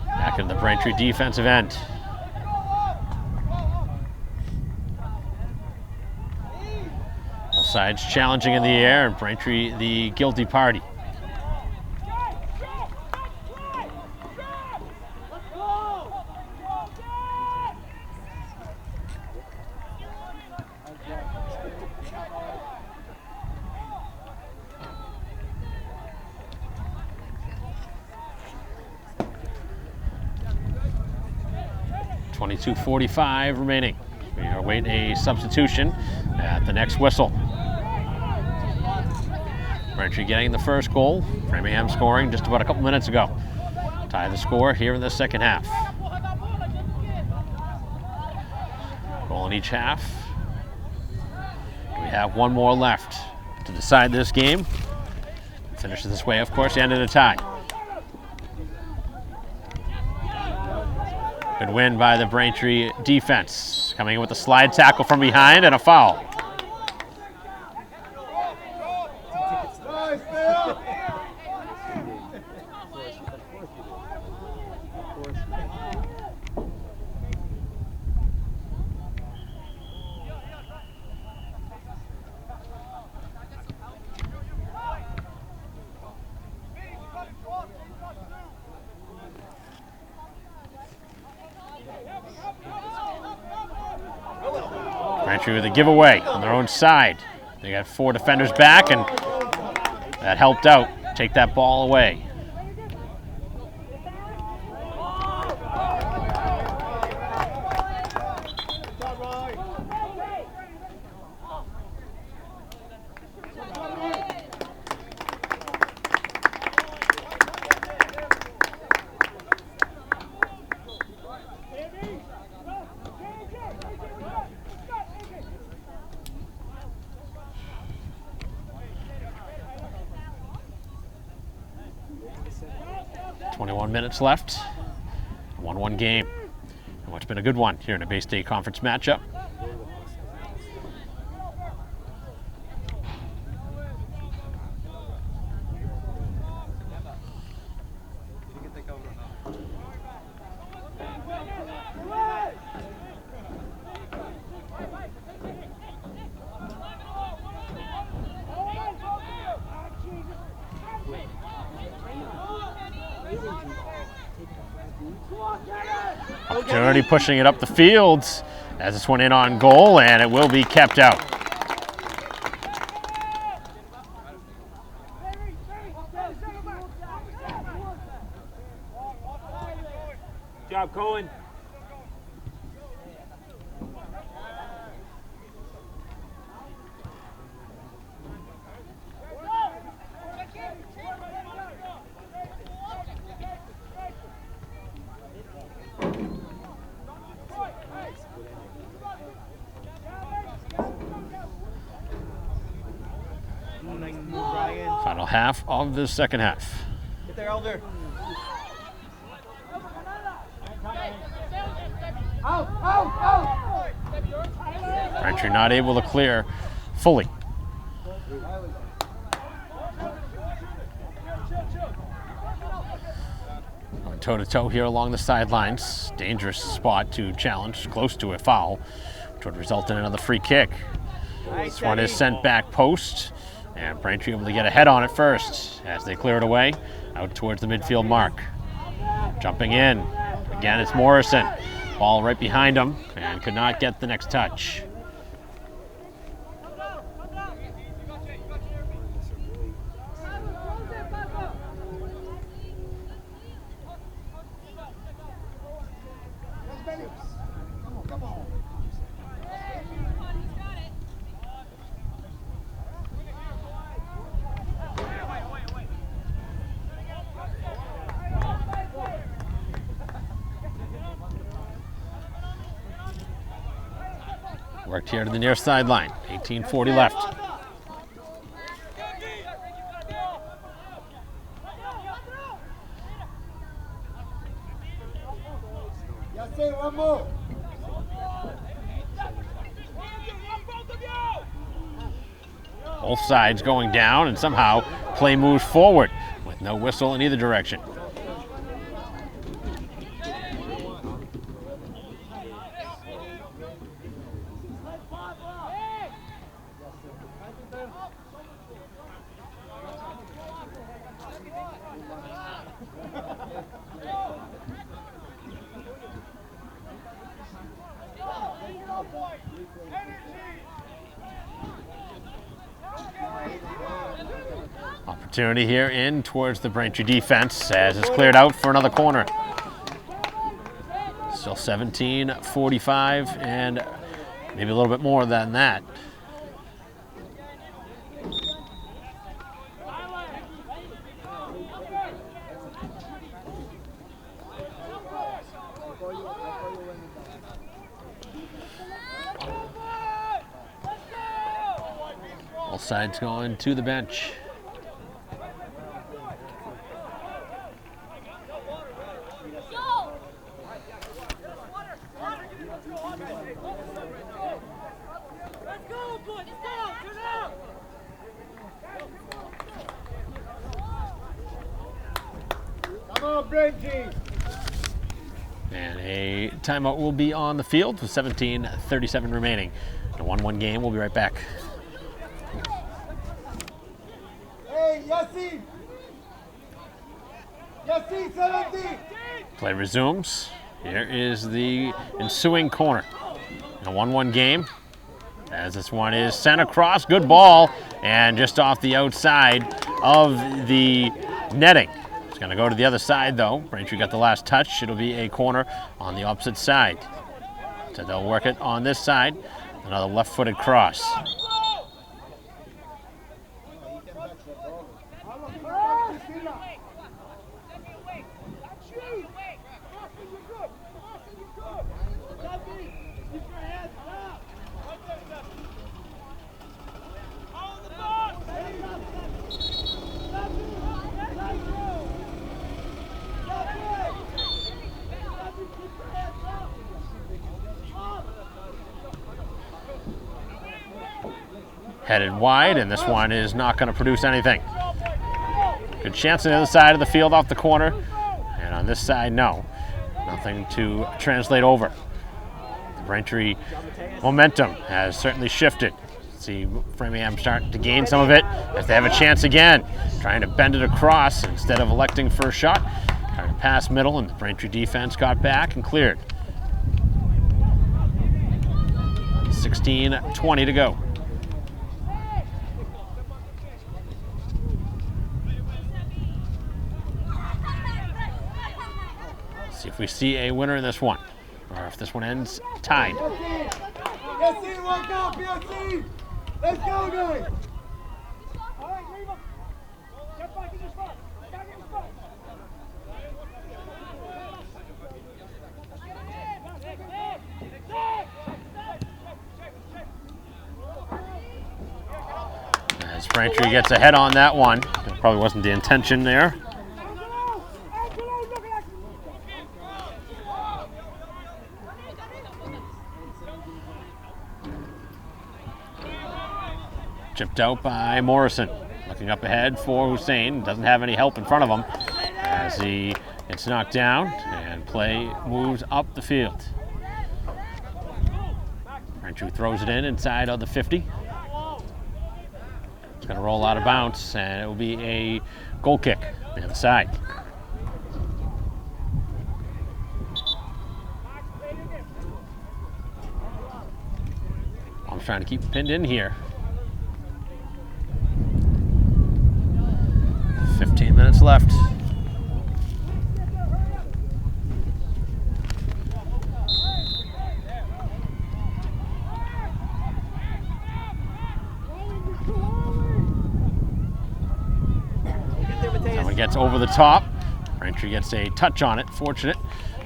Back in the Braintree defensive end. Both sides challenging in the air, and Braintree the guilty party. .45 remaining. We await a substitution at the next whistle. Braintree getting the first goal. Framingham scoring just about a couple minutes ago. Tie the score here in the second half. Goal in each half. We have one more left to decide this game. Finish it this way, of course, and in a tie. Good win by the Braintree defense. Coming in with a slide tackle from behind and a foul. Braintree with a giveaway on their own side. They got 4 defenders back, and that helped out. Take that ball away. 21 minutes left. 1-1 game. And what's been a good one here in a Bay State Conference matchup. Opportunity pushing it up the field as this one in on goal, and it will be kept out. Good job, Cohen. Final half of the second half. Get there, Elder. Braintree not able to clear fully. Going toe-to-toe here along the sidelines. Dangerous spot to challenge, close to a foul, which would result in another free kick. This one is sent back post, and Braintree able to get ahead on it first as they clear it away out towards the midfield mark. Jumping in. Again, it's Morrison. Ball right behind him and could not get the next touch. Worked here to the near sideline. 18:40 left. Both sides going down, and somehow play moves forward with no whistle in either direction. Opportunity here in towards the Braintree defense as it's cleared out for another corner. Still 17:45 and maybe a little bit more than that. Both sides going to the bench. And a timeout will be on the field with 17:37 remaining. A 1-1 game. We'll be right back. Hey, Yassi! Yassi, 70! Play resumes. Here is the ensuing corner. A 1-1 game. As this one is sent across. Good ball. And just off the outside of the netting. It's going to go to the other side, though. Braintree got the last touch. It'll be a corner on the opposite side. So they'll work it on this side. Another left-footed cross. headed wide, and this one is not going to produce anything. Good chance on the other side of the field off the corner, and on this side, no. Nothing to translate over. The Braintree momentum has certainly shifted. See Framingham starting to gain some of it as they have a chance again. Trying to bend it across instead of electing for a shot. Trying to pass middle, and the Braintree defense got back and cleared. 16:20 to go. See if we see a winner in this one, or if this one ends tied. Let's go, guys! As Braintree gets ahead on that one, that probably wasn't the intention there. Chipped out by Morrison. Looking up ahead for Hussein. Doesn't have any help in front of him as he gets knocked down and play moves up the field. Braintree throws it in inside of the 50. It's going to roll out of bounds, and it will be a goal kick on the other side. I'm trying to keep pinned in here. 15 minutes left. Someone gets over the top. Braintree gets a touch on it, fortunate,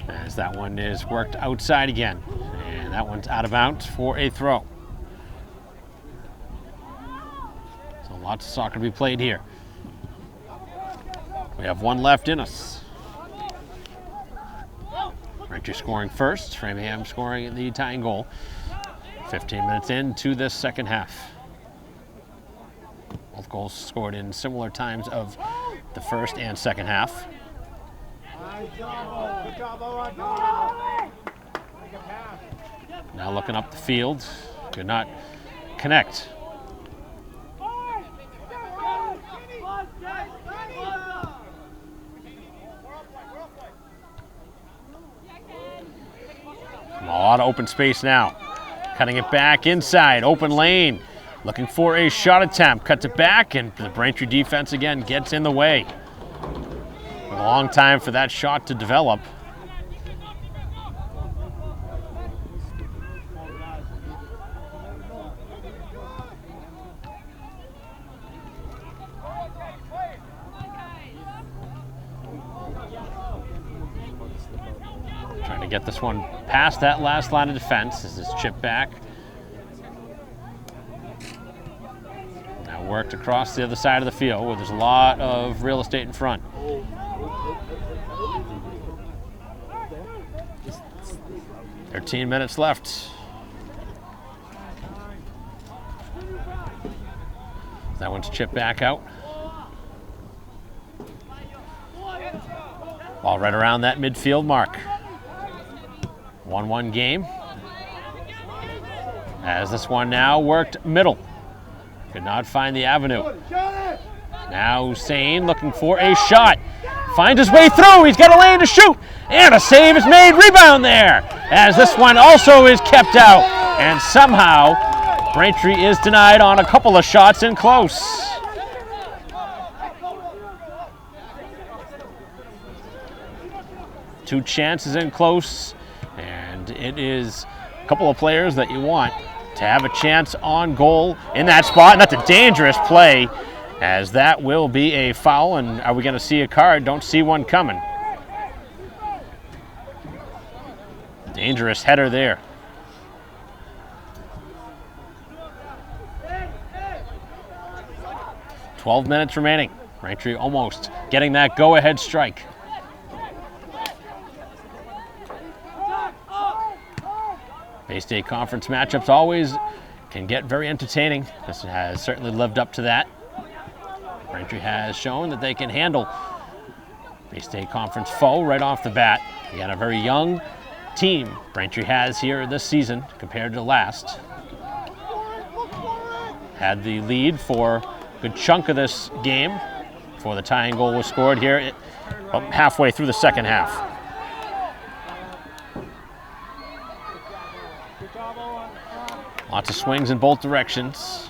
as that one is worked outside again. And that one's out of bounds for a throw. So lots of soccer to be played here. We have one left in us. Braintree scoring first, Framingham scoring the tying goal. 15 minutes into this second half. Both goals scored in similar times of the first and second half. Now looking up the field, could not connect. A lot of open space now. Cutting it back inside, open lane. Looking for a shot attempt. Cuts it back, and the Braintree defense again gets in the way. A long time for that shot to develop. Trying to get this one past that last line of defense as it's chipped back. Now worked across the other side of the field where there's a lot of real estate in front. "13 minutes left. That one's chipped back out. Ball right around that midfield mark. 1-1 game. As this one now worked middle. Could not find the avenue. Now Hussein looking for a shot. Finds his way through. He's got a lane to shoot. And a save is made. Rebound there. As this one also is kept out. And somehow Braintree is denied on a couple of shots in close. Two chances in close. And it is a couple of players that you want to have a chance on goal in that spot. And that's a dangerous play, as that will be a foul. And are we going to see a card? Don't see one coming. Dangerous header there. "12 minutes remaining. Braintree almost getting that go-ahead strike. Bay State Conference matchups always can get very entertaining. This has certainly lived up to that. Braintree has shown that they can handle Bay State Conference foe right off the bat. They got a very young team Braintree has here this season compared to last. Had the lead for a good chunk of this game before the tying goal was scored here about halfway through the second half. Lots of swings in both directions.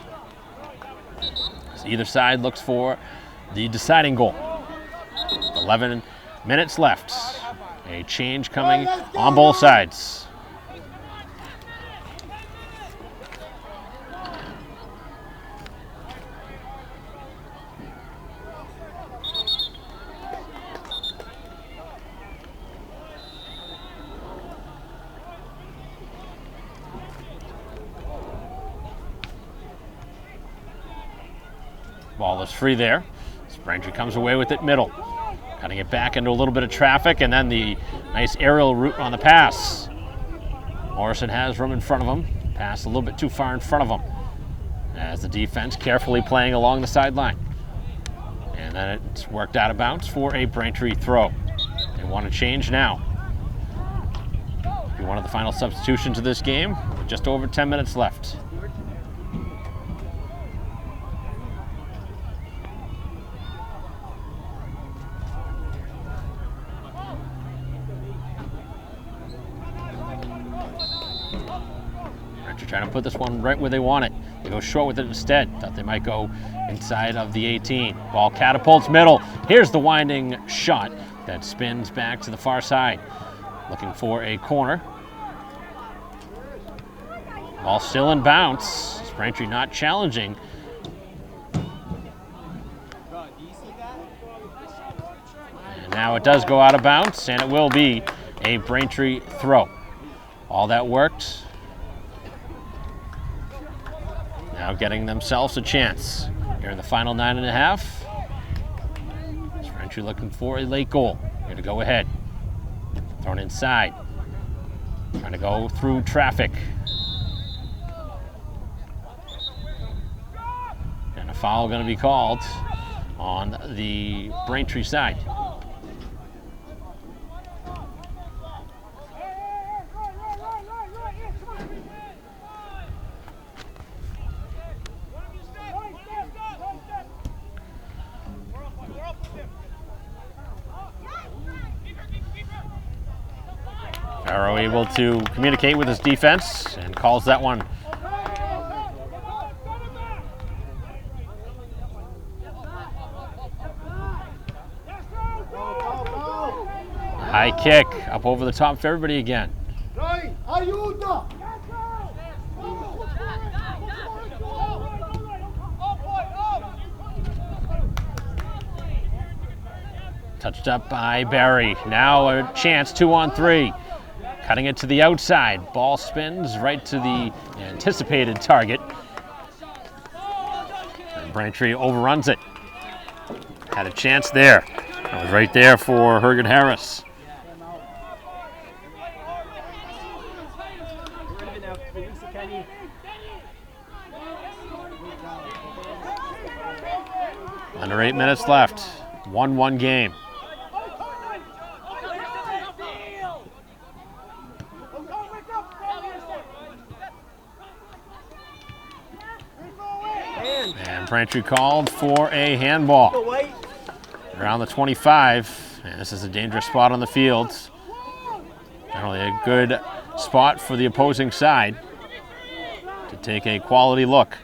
So either side looks for the deciding goal. 11 minutes left. A change coming on both sides. Ball is free there. Braintree comes away with it middle. Cutting it back into a little bit of traffic, and then the nice aerial route on the pass. Morrison has room in front of him. Pass a little bit too far in front of him as the defense carefully playing along the sideline. And then it's worked out of bounds for a Braintree throw. They want to change now. Be one of the final substitutions of this game with just over 10 minutes left. Trying to put this one right where they want it. They go short with it instead. Thought they might go inside of the 18. Ball catapults middle. Here's the winding shot that spins back to the far side. Looking for a corner. Ball still in bounce. Braintree not challenging. And now it does go out of bounds, and it will be a Braintree throw. All that worked. Now getting themselves a chance here in the final 9.5. Braintree looking for a late goal. Here to go ahead. Thrown inside. Trying to go through traffic. And a foul going to be called on the Braintree side. Arrow able to communicate with his defense and calls that one. High kick up over the top for everybody again. Touched up by Barry. Now a chance, 2-on-3. Cutting it to the outside. Ball spins right to the anticipated target. And Braintree overruns it. Had a chance there. That was right there for Hergen Harris. Under 8 minutes left. 1-1 game. And Braintree called for a handball around the 25. And this is a dangerous spot on the field. Not only a good spot for the opposing side to take a quality look.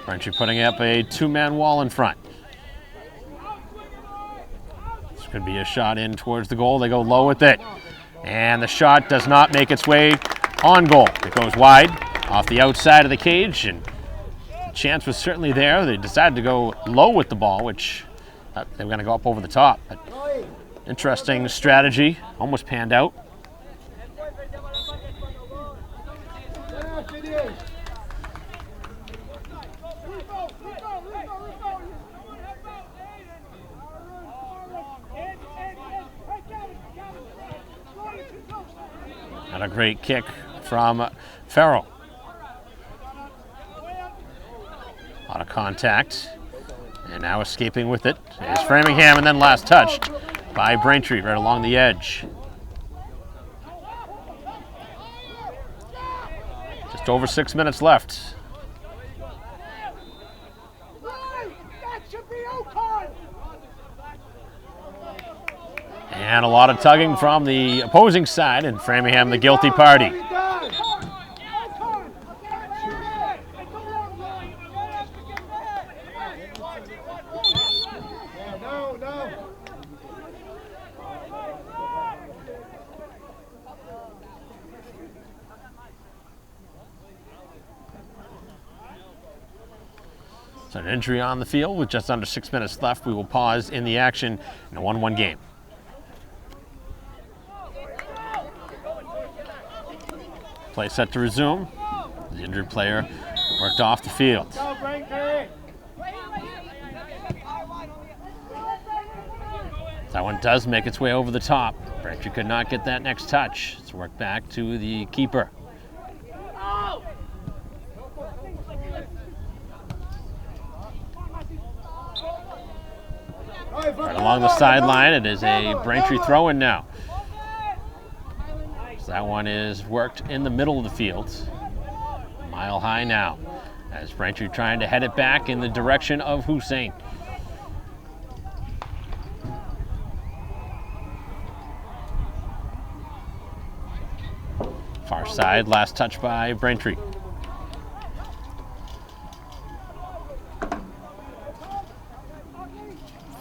Braintree putting up a two-man wall in front. This could be a shot in towards the goal. They go low with it. And the shot does not make its way on goal. It goes wide off the outside of the cage, and the chance was certainly there. They decided to go low with the ball, which they were going to go up over the top. But interesting strategy. Almost panned out. And a great kick from Farrell. A lot of contact. And now escaping with it is Framingham, and then last touched by Braintree right along the edge. Just over 6 minutes left. And a lot of tugging from the opposing side, and Framingham the guilty party. So an injury on the field with just under 6 minutes left. We will pause in the action in a 1-1 game. Play set to resume. The injured player worked off the field. That one does make its way over the top. Braintree could not get that next touch. It's worked back to the keeper. Right along the sideline, it is a Braintree throw-in now. So that one is worked in the middle of the field. Mile high now, as Braintree trying to head it back in the direction of Hussein. Far side, last touch by Braintree.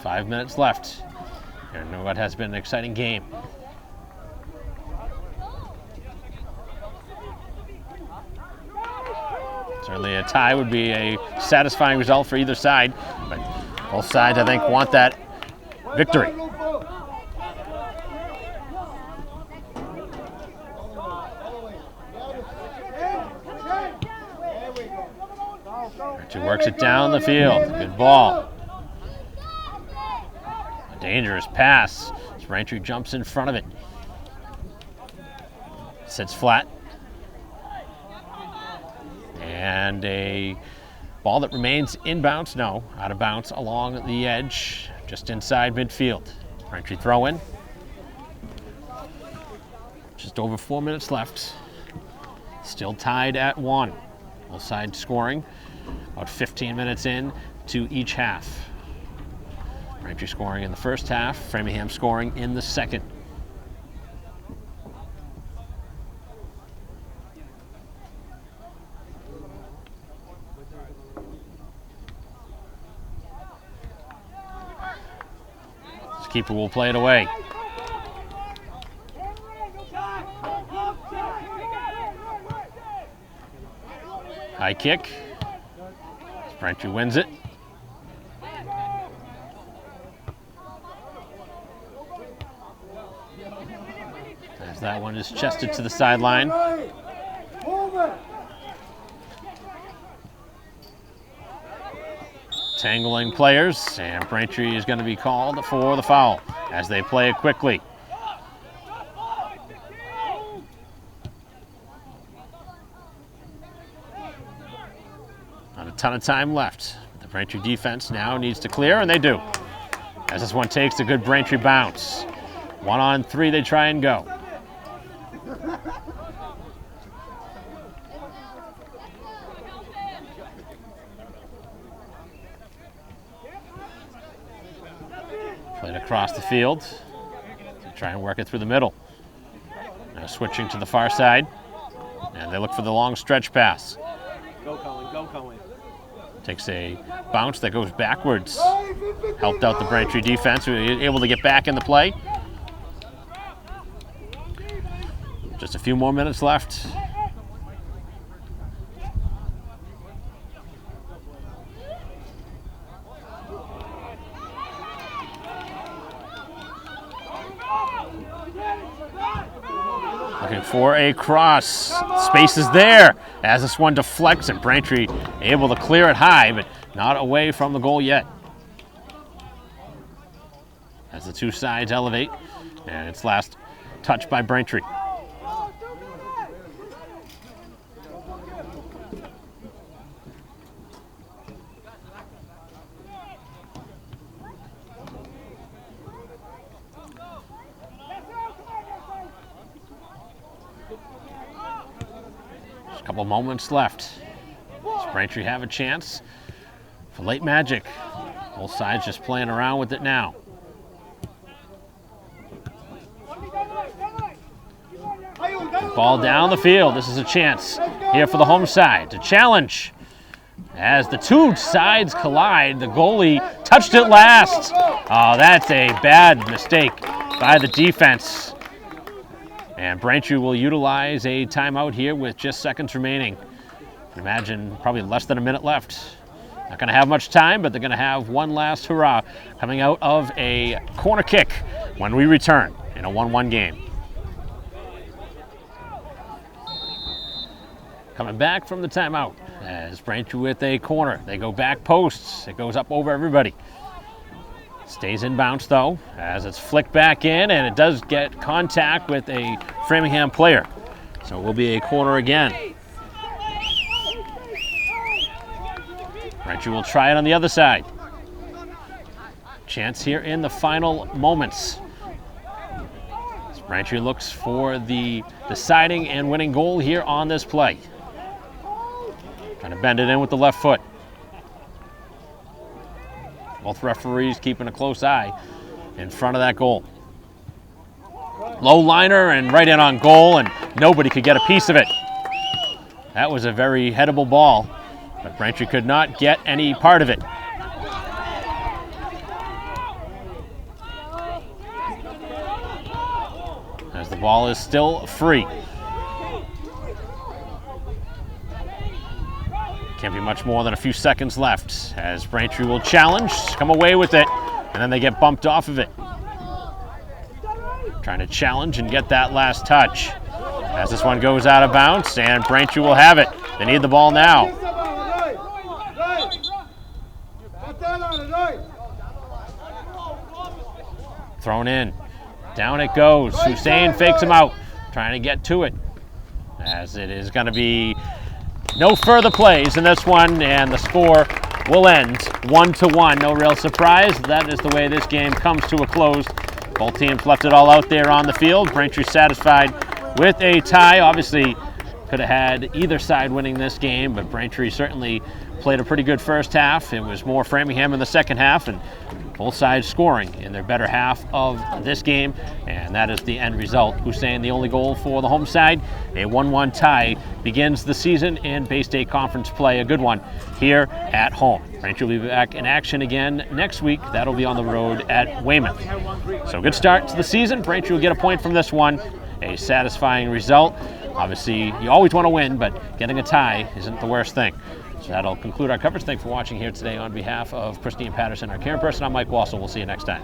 Five minutes left. And what has been an exciting game. Certainly a tie would be a satisfying result for either side, but both sides, I think, want that victory. She works it down the field. Good ball. A dangerous pass. Braintree jumps in front of it. Sits flat. And a ball that remains inbounds, no, out of bounds along the edge, just inside midfield. Braintree throw in. Just over 4 minutes left. Still tied at 1. Both sides scoring. About 15 minutes in to each half. Braintree scoring in the first half, Framingham scoring in the second. This keeper will play it away. High kick. Braintree wins it. As that one is chested to the sideline. Tangling players, and Braintree is going to be called for the foul as they play it quickly. Not a ton of time left. The Braintree defense now needs to clear, and they do. As this one takes a good Braintree bounce. 1 on 3, they try and go. Played across the field. They try and work it through the middle. Now switching to the far side. And they look for the long stretch pass. Go, Cohen, go, Cohen. Takes a bounce that goes backwards. Helped out the Braintree defense, who were able to get back in the play. Just a few more minutes left. Looking for a cross. Space is there as this one deflects, and Braintree able to clear it high, but not away from the goal yet. As the two sides elevate, and it's last touched by Braintree. couple moments left. Does Braintree have a chance for late magic? Both sides just playing around with it now. Ball down the field. This is a chance here for the home side to challenge. As the two sides collide, the goalie touched it last. Oh, that's a bad mistake by the defense. And Braintree will utilize a timeout here with just seconds remaining. Imagine probably less than a minute left. Not going to have much time, but they're going to have one last hurrah coming out of a corner kick when we return in a 1-1 game. Coming back from the timeout as Braintree with a corner. They go back posts. It goes up over everybody. Stays in bounce though as it's flicked back in, and it does get contact with a Framingham player. So it will be a corner again. Braintree will try it on the other side. Chance here in the final moments. As Braintree looks for the deciding and winning goal here on this play. Trying to bend it in with the left foot. Both referees keeping a close eye in front of that goal. Low liner and right in on goal, and nobody could get a piece of it. That was a very headable ball, but Braintree could not get any part of it. As the ball is still free. Can't be much more than a few seconds left as Braintree will challenge, come away with it, and then they get bumped off of it. Trying to challenge and get that last touch. As this one goes out of bounds, and Braintree will have it. They need the ball now. Thrown in. Down it goes. Hussein fakes him out, trying to get to it. As it is going to be no further plays in this one, and the score will end 1-1. No real surprise. That is the way this game comes to a close. Both teams left it all out there on the field. Braintree satisfied with a tie. Obviously, could have had either side winning this game, but Braintree certainly played a pretty good first half. It was more Framingham in the second half, and both sides scoring in their better half of this game, and that is the end result. Hussein, the only goal for the home side. A 1-1 tie begins the season in Bay State Conference play, a good one here at home. Braintree will be back in action again next week. That'll be on the road at Weymouth. So good start to the season. Braintree will get a point from this one, a satisfying result. Obviously, you always want to win, but getting a tie isn't the worst thing. So that'll conclude our coverage. Thanks for watching here today on behalf of Christine Patterson, our camera person. I'm Mike Wassel. We'll see you next time.